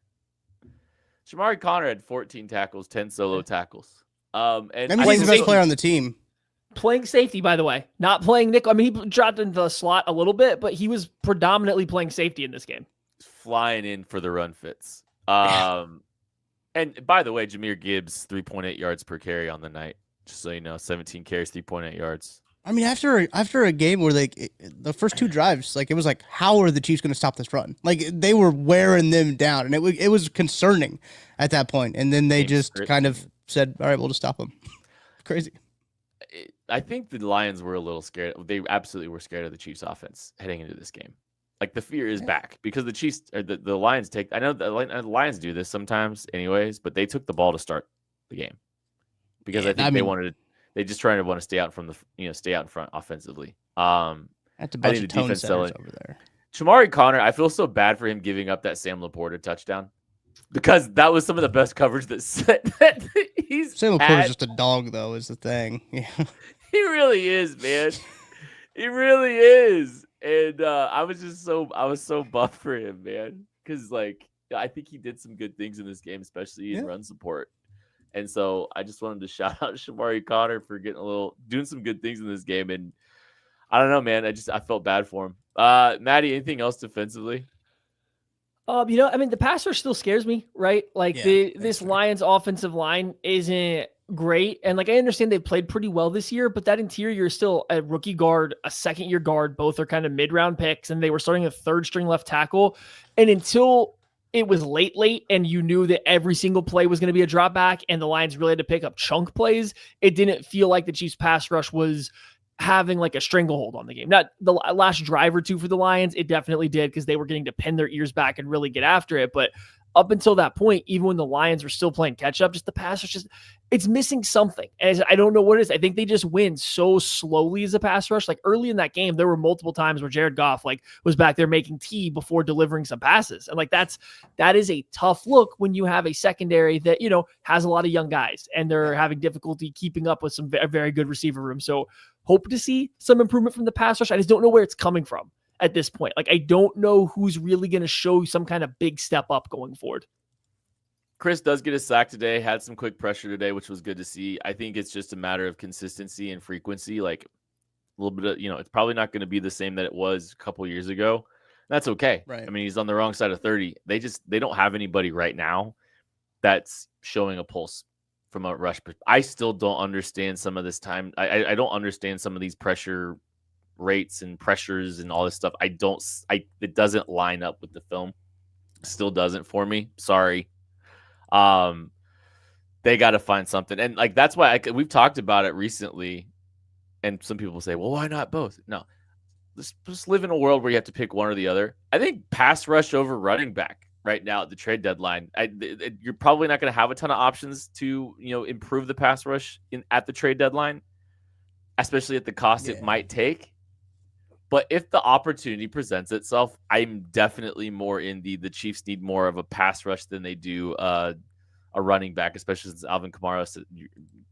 Shamari Connor had 14 tackles, 10 solo tackles. And That means he's the best player on the team. Playing safety, by the way, not playing nickel. I mean, he dropped into the slot a little bit, but he was predominantly playing safety in this game. Flying in for the run fits. And by the way, Jahmyr Gibbs, 3.8 yards per carry on the night. Just so you know, 17 carries, 3.8 yards. I mean, after a game where the first two drives, like it was like, how are the Chiefs going to stop this run? Like they were wearing them down, and it was concerning at that point. And then they just kind of said, "All right, we'll just stop them." Crazy. I think the Lions were a little scared. They absolutely were scared of the Chiefs' offense heading into this game. Like the fear is back because the Chiefs or the Lions take. I know the Lions do this sometimes, anyways, but they took the ball to start the game because I think they just trying to want to stay out from stay out in front offensively. That's a bunch of tone setters over there. Shamari Connor, I feel so bad for him giving up that Sam Laporta touchdown because that was some of the best coverage that he's. Sam Laporta's just a dog, though, is the thing. Yeah, he really is, man. He really is. And I was so buffed for him, man, because like I think he did some good things in this game, especially in run support. And so I just wanted to shout out Shamari Connor for doing some good things in this game. And I don't know, man, I felt bad for him. Maddie, anything else defensively? I mean, the pass rush still scares me, right? Like this Lions offensive line isn't great. And like, I understand they've played pretty well this year, but that interior is still a rookie guard, a second-year guard. Both are kind of mid-round picks, and they were starting a third-string left tackle. And until it was late, and you knew that every single play was going to be a drop back, and the Lions really had to pick up chunk plays, it didn't feel like the Chiefs pass rush was having like a stranglehold on the game. Not the last drive or two for the Lions, it definitely did because they were getting to pin their ears back and really get after it. But up until that point, even when the Lions were still playing catch up, just the pass rush, it's missing something. And I don't know what it is. I think they just win so slowly as a pass rush. Like early in that game, there were multiple times where Jared Goff like was back there making tea before delivering some passes. And like that is a tough look when you have a secondary that, has a lot of young guys and they're having difficulty keeping up with some very good receiver room. So hope to see some improvement from the pass rush. I just don't know where it's coming from at this point. Like, I don't know who's really going to show some kind of big step up going forward. Chris does get a sack today, had some quick pressure today, which was good to see. I think it's just a matter of consistency and frequency. Like a little bit of, it's probably not going to be the same that it was a couple years ago. That's okay. Right. I mean, he's on the wrong side of 30. They don't have anybody right now that's showing a pulse from a rush. I still don't understand some of this time. I don't understand some of these pressure rates and pressures and all this stuff. It doesn't line up with the film. Still doesn't for me. Sorry. They got to find something. And like, that's why we've talked about it recently. And some people say, well, why not both? No, let's just live in a world where you have to pick one or the other. I think pass rush over running back right now at the trade deadline. You're probably not going to have a ton of options to, improve the pass rush at the trade deadline, especially at the cost it might take. But if the opportunity presents itself, I'm definitely more in the Chiefs need more of a pass rush than they do a running back, especially since Alvin Kamara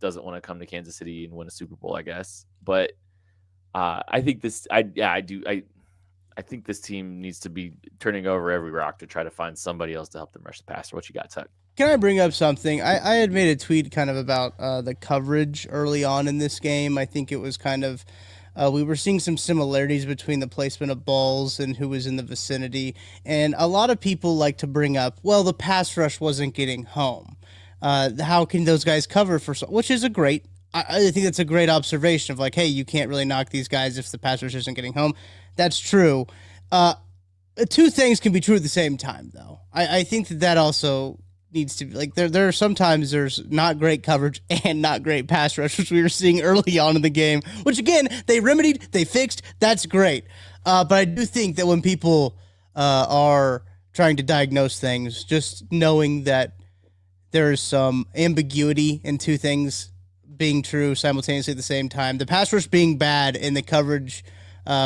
doesn't want to come to Kansas City and win a Super Bowl, I guess. But I think I think this team needs to be turning over every rock to try to find somebody else to help them rush the passer. What you got, Tuck? Can I bring up something? I had made a tweet kind of about the coverage early on in this game. I think it was kind of we were seeing some similarities between the placement of balls and who was in the vicinity. And a lot of people like to bring up, well, the pass rush wasn't getting home. How can those guys cover which is I think that's a great observation of like, hey, you can't really knock these guys if the pass rush isn't getting home. That's true. Two things can be true at the same time, though. I think that also needs to be like there are sometimes there's not great coverage and not great pass rush, which we were seeing early on in the game, which again they remedied, they fixed. That's great. But I do think that when people are trying to diagnose things, just knowing that there is some ambiguity in two things being true simultaneously at the same time, the pass rush being bad and the coverage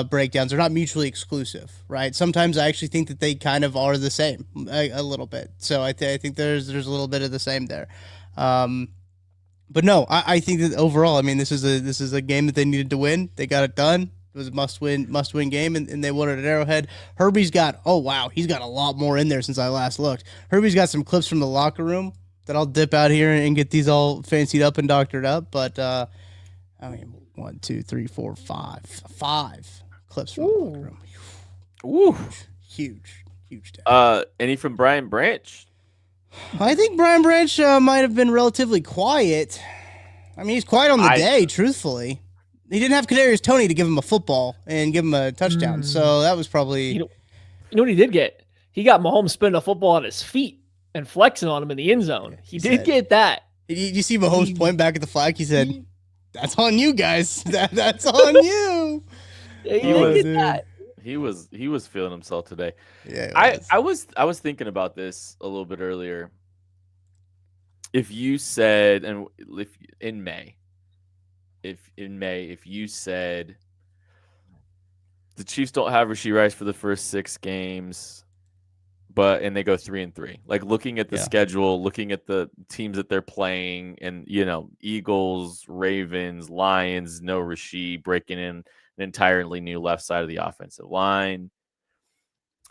breakdowns are not mutually exclusive, right? Sometimes I actually think that they kind of are the same a little bit. So I think there's a little bit of the same there. But no, I think that overall, I mean, this is a game that they needed to win. They got it done. It was a must win game, and they won it at Arrowhead. Herbie's got he's got a lot more in there since I last looked. Herbie's got some clips from the locker room that I'll dip out here and get these all fancied up and doctored up. But I mean, 1, 2, 3, 4, 5 clips from the locker room. Ooh, huge day. Any from Brian Branch? I think Brian Branch might have been relatively quiet. I mean, he's quiet on the day, truthfully. He didn't have Kadarius Toney to give him a football and give him a touchdown, so that was probably... You know what he did get? He got Mahomes spinning a football on his feet and flexing on him in the end zone. He did get that. Did you see Mahomes point back at the flag? He said, "That's on you guys. That's on you." He was feeling himself today. Yeah, I was thinking about this a little bit earlier. If you said, and if in May, if you said the Chiefs don't have Rashee Rice for the first 6 games, and they go 3-3, like looking at the schedule, looking at the teams that they're playing, and Eagles, Ravens, Lions, no Rashee, breaking in an entirely new left side of the offensive line.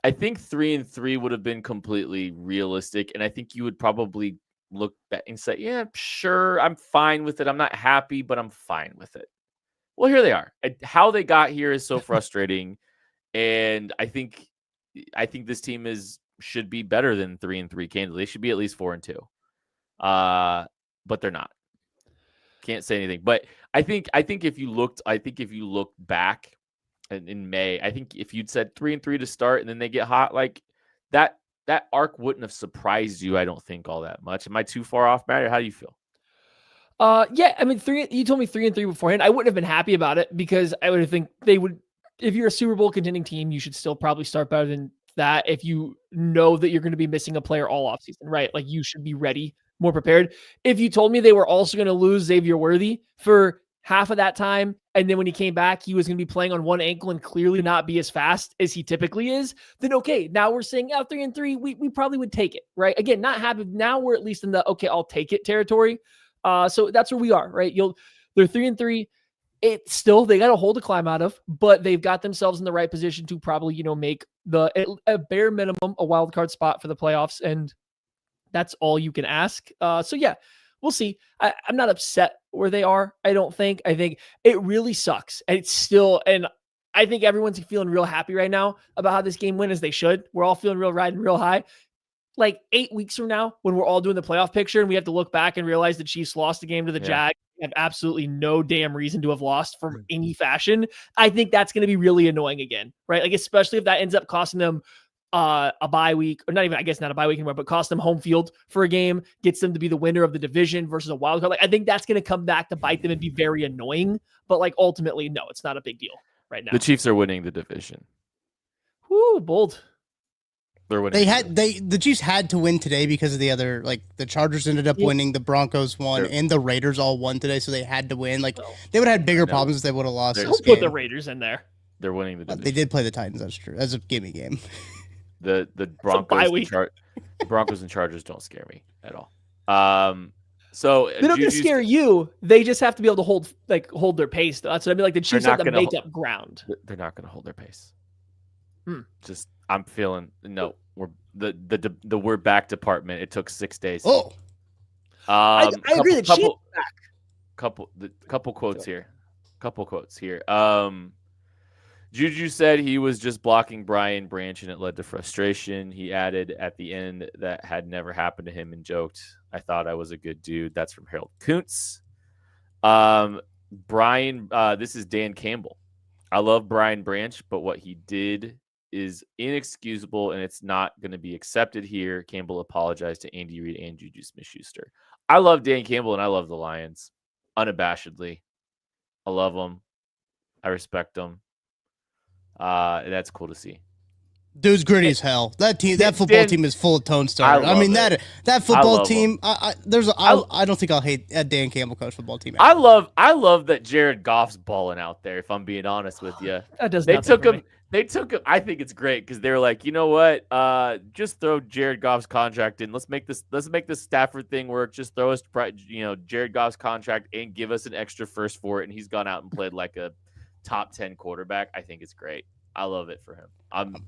I think 3-3 would have been completely realistic, and I think you would probably look back and say, "Yeah, sure, I'm fine with it. I'm not happy, but I'm fine with it." Well, here they are. How they got here is so frustrating, and I think this team should be better than 3-3. Candidly, they should be at least 4-2, but they're not. Can't say anything. But I think if you looked back in May, I think if you'd said 3-3 to start and then they get hot like that arc wouldn't have surprised you, I don't think, all that much. Am I too far off, Matt, or how do you feel? Yeah, I mean, you told me 3-3 beforehand. I wouldn't have been happy about it because I would have think they would. If you're a Super Bowl contending team, you should still probably start better than that. If you know that you're going to be missing a player all offseason, right? Like you should be ready, more prepared. If you told me they were also going to lose Xavier Worthy for half of that time, and then when he came back, he was going to be playing on one ankle and clearly not be as fast as he typically is, then okay, now we're saying 3-3, we probably would take it, right? Again, not happy. Now we're at least in the okay, I'll take it territory. So that's where we are, right? They're 3-3. It's still, they got a hole to climb out of, but they've got themselves in the right position to probably, make a bare minimum a wild card spot for the playoffs. And that's all you can ask. So yeah, we'll see. I'm not upset where they are. I think it really sucks. And it's still, and I think everyone's feeling real happy right now about how this game went, as they should. We're all feeling riding real high. Like 8 weeks from now, when we're all doing the playoff picture and we have to look back and realize the Chiefs lost the game to the Jags, have absolutely no damn reason to have lost from any fashion. I think that's going to be really annoying again, right? Like, especially if that ends up costing them a bye week, or not even, I guess not a bye week anymore, but cost them home field for a game, gets them to be the winner of the division versus a wild card. Like, I think that's going to come back to bite them and be very annoying. But like, ultimately, no, it's not a big deal right now. The Chiefs are winning the division. Whoo, bold. They're winning. The Chiefs had to win today because of the other, like the Chargers ended up winning, the Broncos won, and the Raiders all won today, so they had to win. Like they would have had bigger problems if they would have lost. Don't put the Raiders in there. They're winning the division. They did play the Titans. That's true. That's a gimme game. The Broncos and Chargers don't scare me at all. So they're not going to scare you. They just have to be able to hold their pace. That's what I mean. Like the Chiefs have to make up ground. They're not going to hold their pace. I'm feeling we're the we're back department. It took 6 days. I agree. The Chiefs back. Couple quotes here. Juju said he was just blocking Brian Branch and it led to frustration. He added at the end that had never happened to him and joked, I thought I was a good dude. That's from Harold Kuntz. Brian, this is Dan Campbell. I love Brian Branch, but what he did is inexcusable, and it's not going to be accepted here. Campbell apologized to Andy Reid and Juju Smith-Schuster. I love Dan Campbell, and I love the Lions unabashedly. I love them. I respect them. That's cool to see. Dude's gritty as hell. That football team is full of Tone Starter. I mean, that football team. I don't think I'll hate a Dan Campbell coach football team. I love that Jared Goff's balling out there. If I'm being honest with you, that does. They took him. I think it's great because they were like, you know what? Just throw Jared Goff's contract in. Let's make this Stafford thing work. Just throw us, Jared Goff's contract and give us an extra first for it. And he's gone out and played like a top 10 quarterback. I think it's great. I love it for him.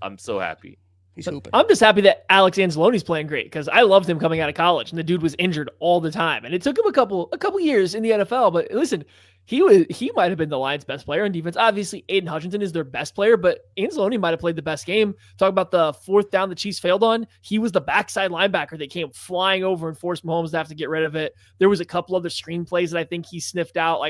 I'm so happy. He's hooping. I'm just happy that Alex Anzalone's playing great because I loved him coming out of college, and the dude was injured all the time, and it took him a couple years in the NFL. But listen, he might have been the Lions' best player on defense. Obviously, Aiden Hutchinson is their best player, but Anzalone might have played the best game. Talk about the fourth down the Chiefs failed on. He was the backside linebacker that came flying over and forced Mahomes to have to get rid of it. There was a couple other screenplays that I think he sniffed out.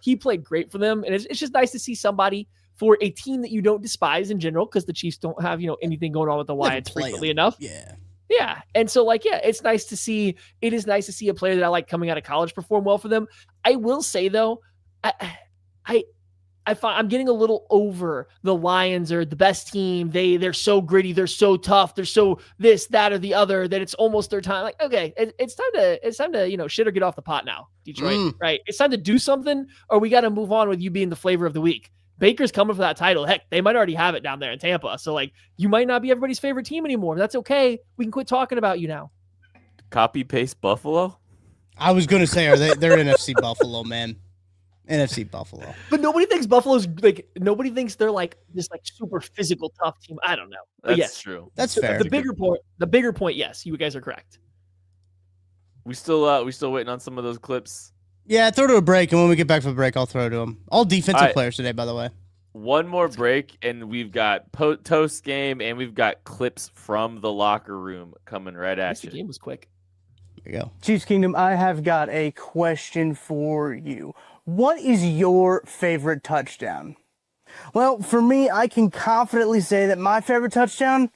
He played great for them, and it's just nice to see somebody for a team that you don't despise in general, because the Chiefs don't have, anything going on with the Lions frequently enough. Yeah. Yeah. And so it's nice to see. It is nice to see a player that I like coming out of college perform well for them. I will say though, I'm getting a little over the Lions are the best team. They're so gritty. They're so tough. They're so this, that, or the other that it's almost their time. Like, okay, it's time to, shit or get off the pot now, Detroit, right? It's time to do something, or we got to move on with you being the flavor of the week. Baker's coming for that title. Heck, they might already have it down there in Tampa. So you might not be everybody's favorite team anymore. That's okay. We can quit talking about you now. Copy paste Buffalo. I was going to say, they're NFC Buffalo, man. NFC Buffalo. But nobody thinks Buffalo's nobody thinks they're this super physical tough team. I don't know. But That's true. That's fair. The bigger point, yes, you guys are correct. We still waiting on some of those clips. Yeah, throw to a break, and when we get back from the break, I'll throw to them. All defensive players today, by the way. One more break, and we've got toast game, and we've got clips from the locker room coming right at you. The game was quick. There you go. Chiefs Kingdom, I have got a question for you. What is your favorite touchdown? Well, for me, I can confidently say that my favorite touchdown,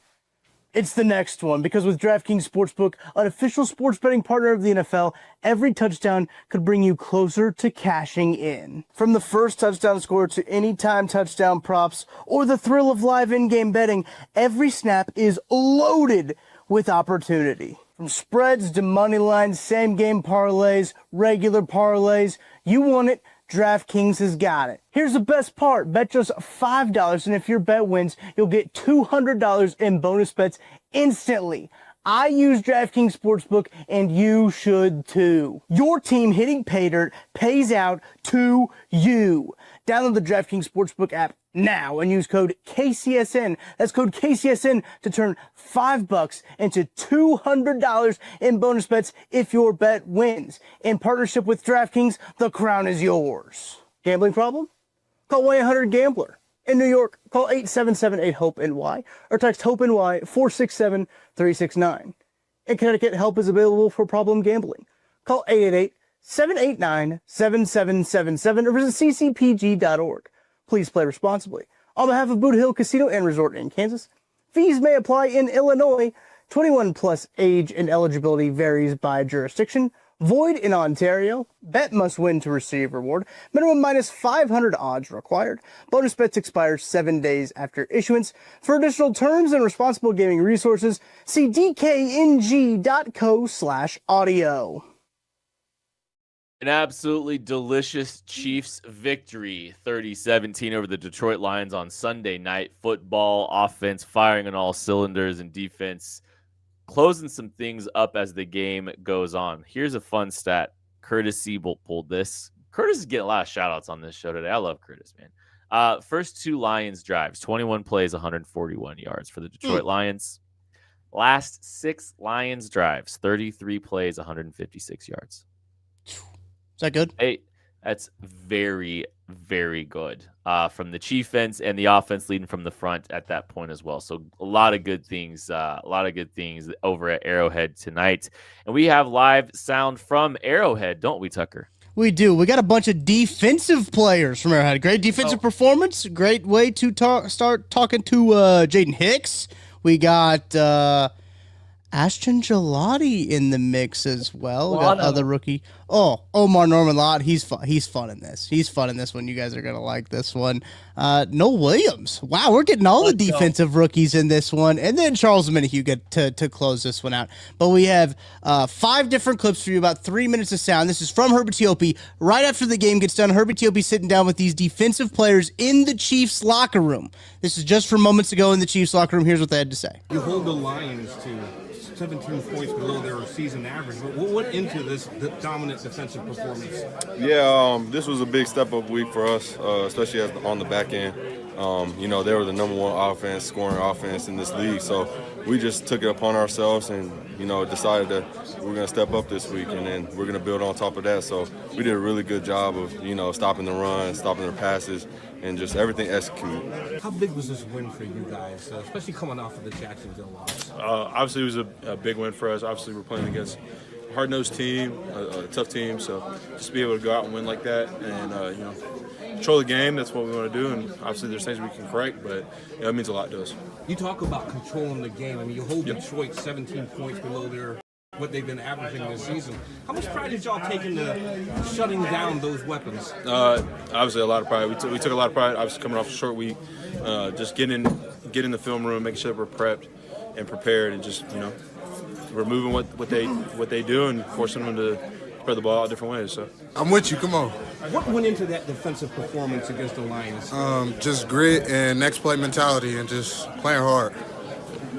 it's the next one, because with DraftKings Sportsbook, an official sports betting partner of the NFL, every touchdown could bring you closer to cashing in. From the first touchdown score to anytime touchdown props or the thrill of live in-game betting, every snap is loaded with opportunity. From spreads to money lines, same-game parlays, regular parlays, you want it, DraftKings has got it. Here's the best part. Bet just $5, and if your bet wins, you'll get $200 in bonus bets instantly. I use DraftKings Sportsbook, and you should too. Your team hitting pay dirt pays out to you. Download the DraftKings Sportsbook app now and use code KCSN. That's code KCSN to turn $5 into $200 in bonus bets if your bet wins. In partnership with DraftKings, the crown is yours. Gambling problem? Call 1-800-GAMBLER. In New York, call 877-8-HOPE-NY or text HOPE-NY 467-369. In Connecticut, help is available for problem gambling. Call 888-789-7777 or visit ccpg.org. Please play responsibly. On behalf of Boot Hill Casino and Resort in Kansas, fees may apply in Illinois. 21 plus age and eligibility varies by jurisdiction. Void in Ontario. Bet must win to receive reward. Minimum minus 500 odds required. Bonus bets expire 7 days after issuance. For additional terms and responsible gaming resources, see dkng.co/audio. An absolutely delicious Chiefs victory, 30-17 over the Detroit Lions on Sunday night. Football, offense, firing on all cylinders, and defense closing some things up as the game goes on. Here's a fun stat. Curtis Siebel pulled this. Curtis is getting a lot of shout-outs on this show today. I love Curtis, man. First two Lions drives, 21 plays, 141 yards for the Detroit Lions. Last six Lions drives, 33 plays, 156 yards. Is that good? Hey, that's very very good from the defense and the offense leading from the front at that point as well. So a lot of good things over at Arrowhead tonight. And we have live sound from Arrowhead, don't we, Tucker? We do. We got a bunch of defensive players from Arrowhead. Great defensive performance. Great way to start talking to Jaden Hicks. We got Ashton Gelati in the mix as well. We got other rookie. Oh, Omar Norman Lott. He's fun in this. He's fun in this one. You guys are gonna like this one. Noel Williams. Wow, we're getting all the defensive rookies in this one, and then Charles Minihue get to close this one out. But we have 5 different clips for you, about 3 minutes of sound. This is from Herbie Teope. Right after the game gets done, Herbie Teope sitting down with these defensive players in the Chiefs locker room. This is just from moments ago in the Chiefs locker room. Here's what they had to say. You hold the Lions to 17 points below their season average. What went into this dominant defensive performance? Yeah, this was a big step-up week for us, especially on the back end. They were the number 1 scoring offense in this league, so we just took it upon ourselves and, decided that we're going to step up this week, and then we're going to build on top of that. So we did a really good job of, stopping the run, stopping their passes, and just everything executed. How big was this win for you guys, especially coming off of the Jacksonville loss? Obviously, it was a big win for us. Obviously, we're playing against a hard-nosed team, a tough team. So just to be able to go out and win like that and, control the game, that's what we want to do. And obviously, there's things we can correct, but it means a lot to us. You talk about controlling the game. I mean, you hold Detroit 17 points below what they've been averaging this season. How much pride did y'all take into shutting down those weapons? Obviously, a lot of pride. We took a lot of pride. Obviously, coming off a short week, just get in the film room, making sure we're prepped and prepared, and just removing what they do and forcing them to spread the ball out different ways. So I'm with you. Come on. What went into that defensive performance against the Lions? Just grit and next play mentality and just playing hard.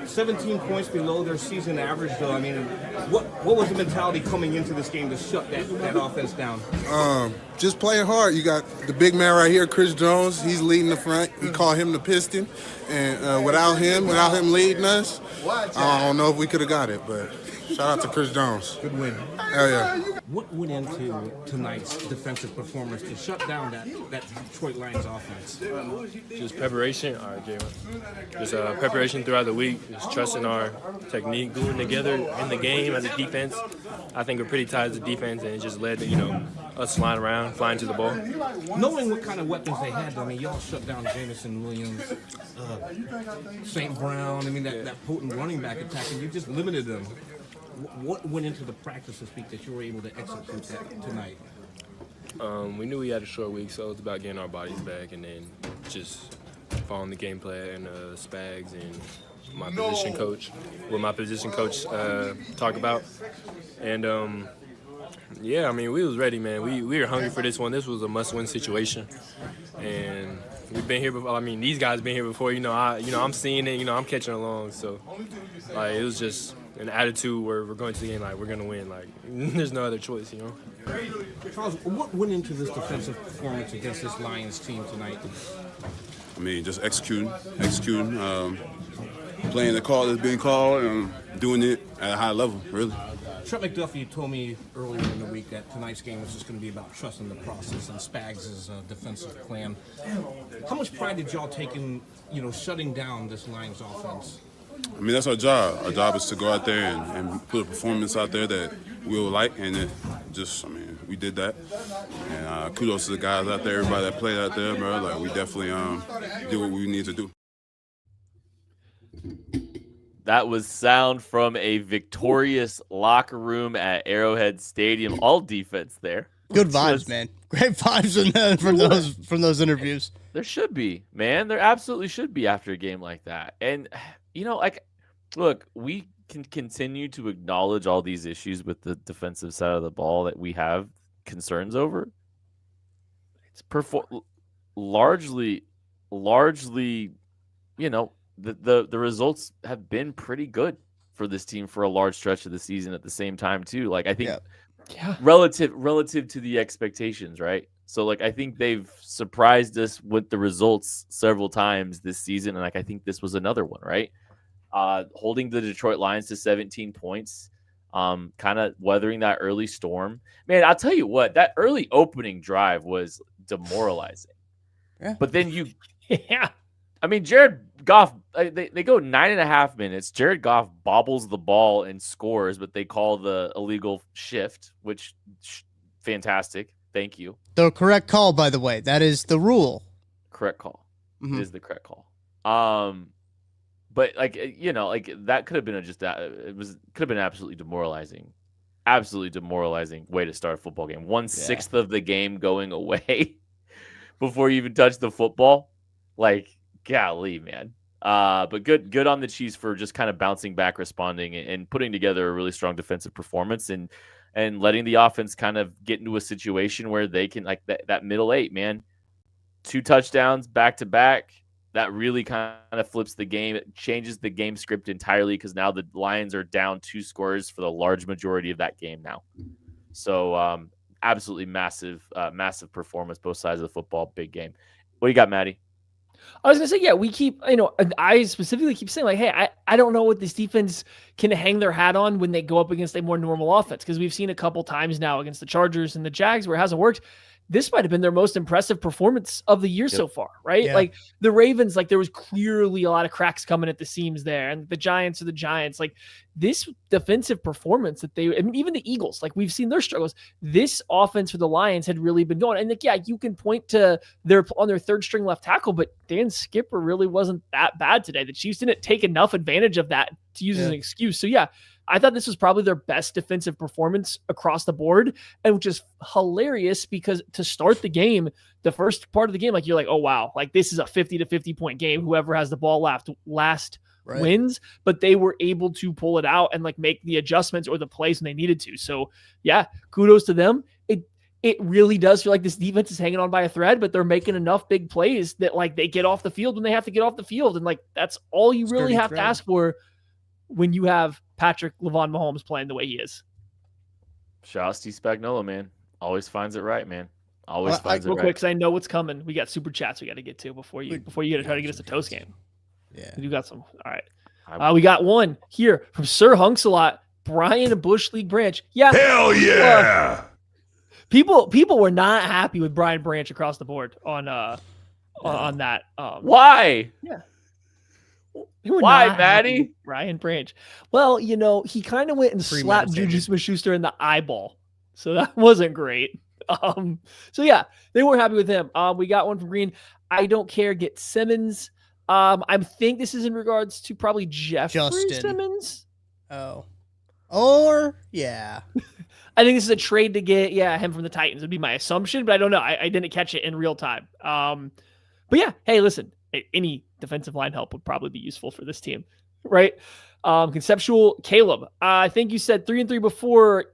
17 points below their season average, though. I mean, what was the mentality coming into this game to shut that offense down? Just playing hard. You got the big man right here, Chris Jones. He's leading the front. We call him the Piston. And without him leading us, I don't know if we could have got it. But shout out to Chris Jones. Good win. Hell yeah. What went into tonight's defensive performance to shut down that Detroit Lions offense? just preparation. All right, Jalen. Just preparation throughout the week. Just trusting our technique, gluing together in the game as a defense. I think we're pretty tight as a defense, and it just led to us flying around, flying to the ball. Knowing what kind of weapons they had, I mean, y'all shut down Jameson Williams, St. Brown. I mean, that potent running back attack, and you just limited them. What went into the practice this week that you were able to execute that tonight? We knew we had a short week, so it was about getting our bodies back and then just following the game plan and Spags and my position coach talk about. And I mean, we was ready, man. We were hungry for this one. This was a must-win situation, and we've been here before. I mean, these guys been here before. I'm seeing it. I'm catching along. So, it was just an attitude where we're going to the game like we're gonna win. Like there's no other choice. Charles, what went into this defensive performance against this Lions team tonight? I mean, just executing, playing the call that's being called, and doing it at a high level, really. Trent McDuffie told me earlier in the week that tonight's game was just going to be about trusting the process and Spags' defensive plan. How much pride did y'all take in, shutting down this Lions offense? I mean, that's our job. Our job is to go out there and put a performance out there that we will like, and we did that. And kudos to the guys out there, everybody that played out there, bro. Like, we definitely did what we need to do. That was sound from a victorious locker room at Arrowhead Stadium. All defense there. Good vibes, man. Great vibes from those interviews. There should be, man. There absolutely should be after a game like that. And look, we can continue to acknowledge all these issues with the defensive side of the ball that we have concerns over. It's largely, the results have been pretty good for this team for a large stretch of the season at the same time too. Like I think relative to the expectations, right? So like I think they've surprised us with the results several times this season, and like I think this was another one, right? Holding the Detroit Lions to 17 points. kind of weathering that early storm. Man, I'll tell you what, that early opening drive was demoralizing. Yeah. But then you, Yeah. I mean, Jared Goff, they go 9.5 minutes. Jared Goff bobbles the ball and scores, but they call the illegal shift, which fantastic. Thank you. The correct call, by the way. That is the rule. Correct call. Mhm. It is the correct call. But like that could have been could have been absolutely demoralizing way to start a football game. 1/6 of the game going away before you even touch the football. Like, golly, man. But good on the Chiefs for just kind of bouncing back, responding, and putting together a really strong defensive performance and letting the offense kind of get into a situation where they can, like, that middle eight, man. 2 touchdowns back to back. That really kind of flips the game. It changes the game script entirely because now the Lions are down 2 scores for the large majority of that game now. So absolutely massive performance, both sides of the football, big game. What do you got, Maddie? I was going to say, yeah, we keep, I specifically keep saying, like, hey, I don't know what this defense can hang their hat on when they go up against a more normal offense, because we've seen a couple times now against the Chargers and the Jags where it hasn't worked. This might have been their most impressive performance of the year so far, right? Yeah. Like the Ravens, like there was clearly a lot of cracks coming at the seams there, and the Giants are the Giants. Like this defensive performance that even the Eagles, like we've seen their struggles. This offense for the Lions had really been going. And like, yeah, you can point to their 3rd string left tackle, but Dan Skipper really wasn't that bad today. The Chiefs didn't take enough advantage of that to use as an excuse. So yeah, I thought this was probably their best defensive performance across the board, and which is hilarious because to start the game, the first part of the game, like you're like, oh wow, like this is a 50 to 50 point game. Whoever has the ball last wins, but they were able to pull it out and like make the adjustments or the plays when they needed to. So yeah, kudos to them. It really does feel like this defense is hanging on by a thread, but they're making enough big plays that like they get off the field when they have to get off the field, and like that's all you really have to ask for when you have Patrick LeVon Mahomes playing the way he is. Shout out Steve Spagnuolo, man. Always finds it right, man. Always finds it real right. Quick, because I know what's coming. We got super chats we got to get to before you got to try to get us a toast game. Yeah. You got some. All right. We got one here from Sir Hunks-a-Lot, Brian Bush League Branch. Yeah. Hell yeah. People were not happy with Brian Branch across the board on that. Why? Yeah. Why, Maddie? Brian Branch. Well, he kind of went and slapped Juju Smith-Schuster in the eyeball. So that wasn't great. So yeah, they weren't happy with him. We got one from Green. I don't care. Get Simmons. I think this is in regards to probably Jeffrey Simmons. Oh. Or yeah. I think this is a trade to get him from the Titans would be my assumption, but I don't know. I didn't catch it in real time. But yeah, hey, listen, any defensive line help would probably be useful for this team, right? Conceptual Caleb. I think you said 3-3 before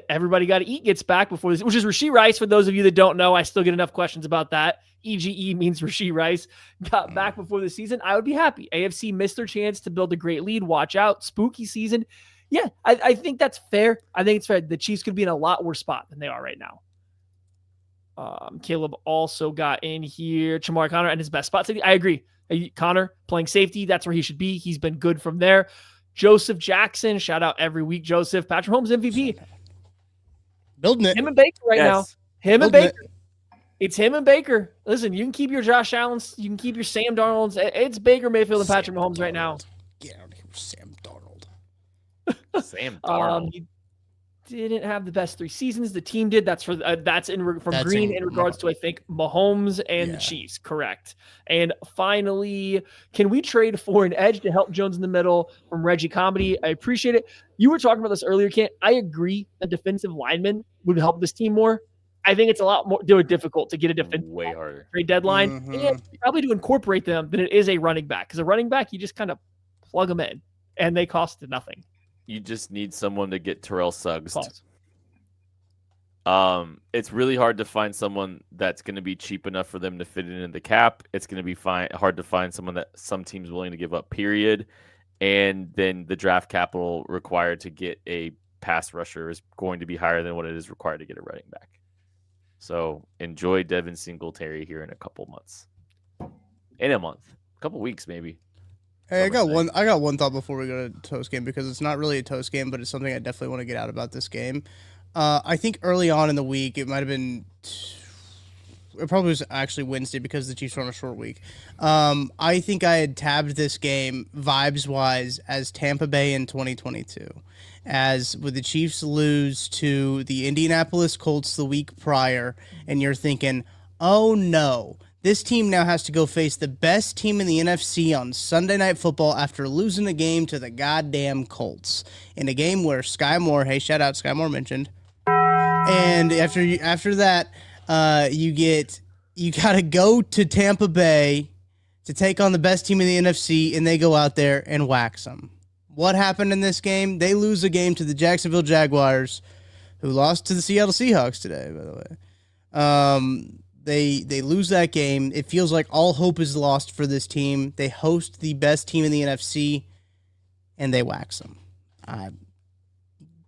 everybody got to eat gets back before this, which is Rashee Rice. For those of you that don't know, I still get enough questions about that. EGE means Rashee Rice got back before the season. I would be happy. AFC missed their chance to build a great lead. Watch out. Spooky season. Yeah, I think that's fair. I think it's fair. The Chiefs could be in a lot worse spot than they are right now. Caleb also got in here. Chamar Connor and his best spot safety. I agree. Connor playing safety. That's where he should be. He's been good from there. Joseph Jackson. Shout out every week, Joseph. Patrick Mahomes MVP. Building it. Him and Baker right now. Him Building and Baker. It's him and Baker. Listen, you can keep your Josh Allens. You can keep your Sam Darnolds. It's Baker Mayfield and Patrick Mahomes right now. Get out of here, Sam Darnold. Sam Darnold. He didn't have the best 3 seasons. The team did. That's from Green in regards to, I think, Mahomes and the Chiefs. Correct. And finally, can we trade for an edge to help Jones in the middle from Reggie Comedy? I appreciate it. You were talking about this earlier, Kent. I agree a defensive lineman would help this team more. I think it's a lot more difficult to get a defensive way harder trade deadline, and probably to incorporate them than it is a running back. Because a running back, you just kind of plug them in, and they cost nothing. You just need someone to get Terrell Suggs. Pause. It's really hard to find someone that's going to be cheap enough for them to fit it in the cap. It's going to be hard to find someone that some team's willing to give up, period. And then the draft capital required to get a pass rusher is going to be higher than what it is required to get a running back. So enjoy Devin Singletary here in a couple months. In a month. A couple weeks, maybe. Hey, Summer I got one thought before we go to toast game, because it's not really a toast game, but it's something I definitely want to get out about this game. I think early on in the week, it might have been, it probably was actually Wednesday because the Chiefs were on a short week. I think I had tabbed this game vibes wise as Tampa Bay in 2022, as with the Chiefs lose to the Indianapolis Colts the week prior, and you're thinking, oh no. This team now has to go face the best team in the NFC on Sunday Night Football after losing a game to the goddamn Colts in a game where Sky Moore, hey, shout out Sky Moore mentioned, and after that, you got to go to Tampa Bay to take on the best team in the NFC, and they go out there and wax them. What happened in this game? They lose a game to the Jacksonville Jaguars, who lost to the Seattle Seahawks today, by the way. They lose that game. It feels like all hope is lost for this team. They host the best team in the NFC, and they wax them.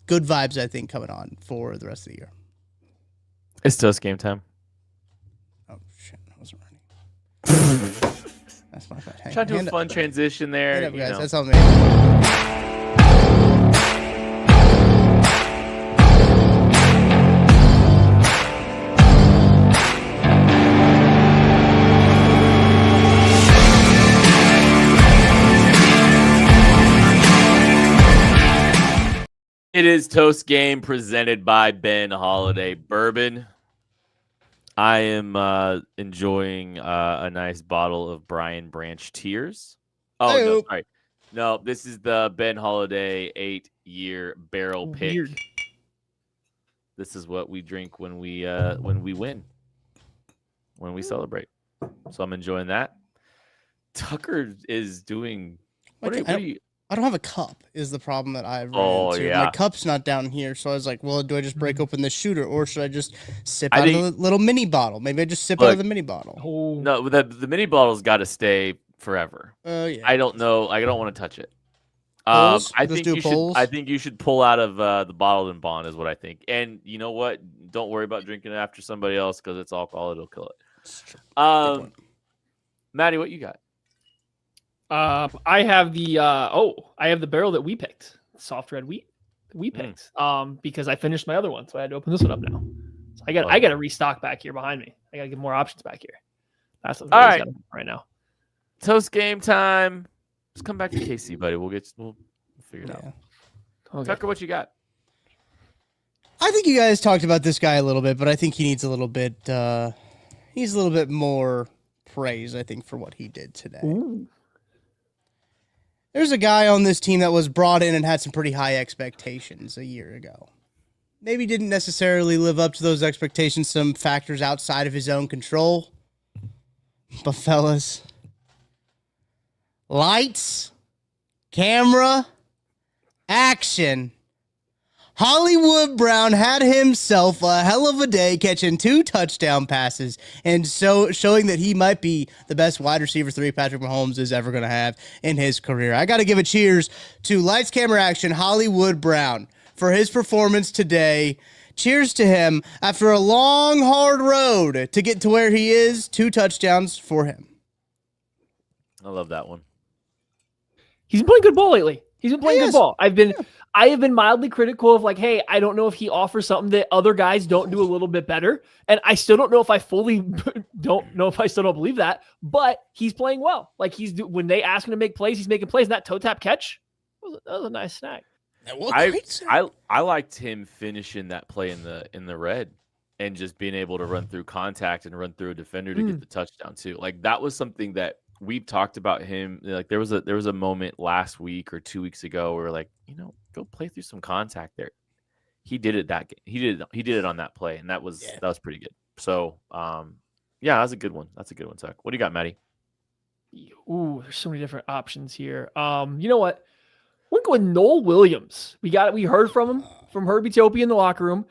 Good vibes, I think, coming on for the rest of the year. It's toast game time. Oh, shit. I wasn't ready. That's my bad. Try to do a fun transition there. Hand up, guys. Know. That's all me. It is Toast Game presented by Ben Holiday Bourbon. I am enjoying a nice bottle of Brian Branch Tears. Oh, no, sorry. No, this is the Ben Holiday 8-year barrel pick. Weird. This is what we drink when we win, when we celebrate. So I'm enjoying that. Tucker is doing. What are you? I don't have a cup is the problem that I've Oh, into. yeah. My cup's not down here, so I was like, well, do I just break open the shooter, or should I just sip out of the little mini bottle? Maybe I just sip out of the mini bottle. No, the mini bottle's got to stay forever. Yeah. I don't know. I don't want to touch it. Polls? I Let's think do you polls? should. I think you should pull out of the bottled and bond is what I think. And you know what? Don't worry about drinking it after somebody else because it's alcohol. It'll kill it. Maddie, what you got? I have the barrel that we picked, soft red wheat that we picked. Because I finished my other one, so I had to open this one up now. So I got to restock back here behind me. I got to get more options back here. That's what All right now. Toast game time. Just come back to KC, buddy. We'll figure it out. Okay. Tucker, what you got? I think you guys talked about this guy a little bit, but I think he needs a little bit. He's a little bit more praise, I think, for what he did today. Ooh. There's a guy on this team that was brought in and had some pretty high expectations a year ago. Maybe didn't necessarily live up to those expectations, some factors outside of his own control. But fellas, lights, camera, action. Hollywood Brown had himself a hell of a day, catching 2 touchdown passes and so showing that he might be the best wide receiver 3 Patrick Mahomes is ever going to have in his career. I got to give a cheers to lights, camera, action, Hollywood Brown for his performance today. Cheers to him after a long, hard road to get to where he is. 2 touchdowns for him. I love that one. He's been playing good ball lately. He's been playing good ball. I have been mildly critical of like, hey, I don't know if he offers something that other guys don't do a little bit better. And I still don't know if I fully don't believe that, but he's playing well. Like when they ask him to make plays, he's making plays. And that toe tap catch, that was a nice snag. I liked him finishing that play in the red and just being able to run through contact and run through a defender to get the touchdown too. Like that was something that we've talked about him. Like there was a moment last week or 2 weeks ago where like, go play through some contact there. He did it that game. He did it on that play, and that was pretty good. So that was a good one. That's a good one, Tuck. What do you got, Maddie? Ooh, there's so many different options here. You know what? We're going Noel Williams. We heard from him, from Herb Ethiopia in the locker room.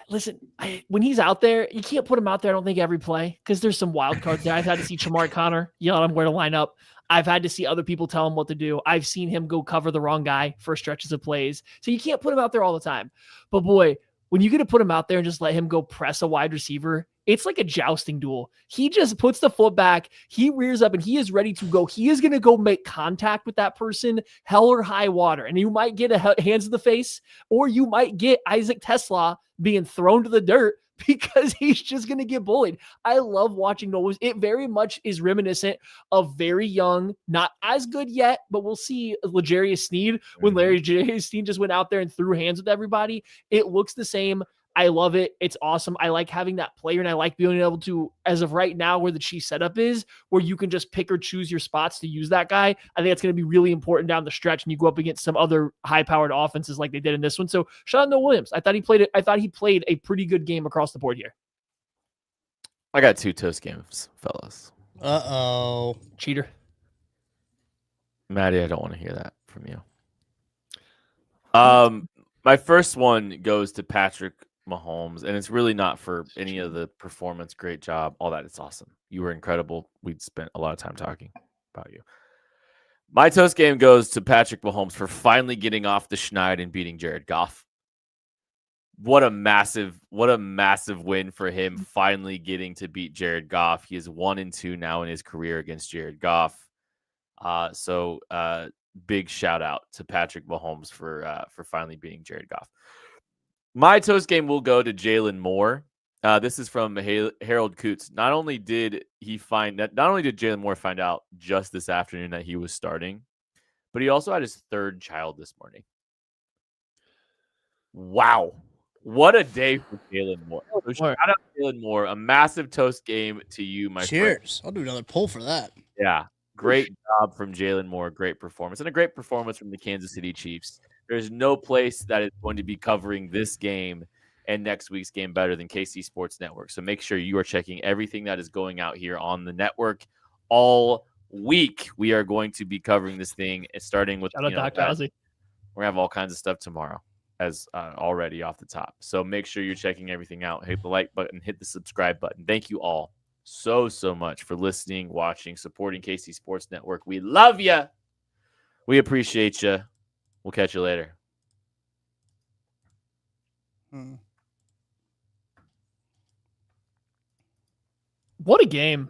Listen, when he's out there, you can't put him out there, I don't think, every play because there's some wild cards there. I've had to see Shamar Connor yell at him where to line up. I've had to see other people tell him what to do. I've seen him go cover the wrong guy for stretches of plays. So you can't put him out there all the time. But boy, when you get to put him out there and just let him go press a wide receiver, it's like a jousting duel. He just puts the foot back, he rears up, and he is ready to go. He is going to go make contact with that person, hell or high water. And you might get a hands in the face, or you might get Isaac Tesla being thrown to the dirt because he's just going to get bullied. I love watching Noah. It very much is reminiscent of very young, not as good yet, but we'll see L'Jarius Sneed when L'Jarius Sneed just went out there and threw hands with everybody. It looks the same. I love it. It's awesome. I like having that player, and I like being able to, as of right now, where the Chiefs setup is, where you can just pick or choose your spots to use that guy. I think that's going to be really important down the stretch, and you go up against some other high-powered offenses like they did in this one. So shout out to Williams. I thought he played a pretty good game across the board here. I got 2 toast games, fellas. Uh-oh. Cheater. Maddie, I don't want to hear that from you. My first one goes to Patrick Mahomes, and it's really not for any of the performance, great job, all that. It's awesome. You were incredible. We'd spent a lot of time talking about you. My toast game goes to Patrick Mahomes for finally getting off the schneid and beating Jared Goff. What a massive win for him, finally getting to beat Jared Goff. He is 1-2 now in his career against Jared Goff. So big shout out to Patrick Mahomes for finally beating Jared Goff. My toast game will go to Jalen Moore. This is from Harold Coots. Not only did Jalen Moore find out just this afternoon that he was starting, but he also had his 3rd child this morning. Wow. What a day for Jalen Moore. So shout out Jalen Moore. A massive toast game to you, my friend. Cheers. I'll do another poll for that. Yeah. Great job from Jalen Moore. Great performance. And a great performance from the Kansas City Chiefs. There's no place that is going to be covering this game and next week's game better than KC Sports Network. So make sure you are checking everything that is going out here on the network all week. We are going to be covering this thing, starting with Shout out Dr. Ozzie. We're going to have all kinds of stuff tomorrow, as already off the top. So make sure you're checking everything out. Hit the like button, hit the subscribe button. Thank you all so much for listening, watching, supporting KC Sports Network. We love you. We appreciate you. We'll catch you later. What a game.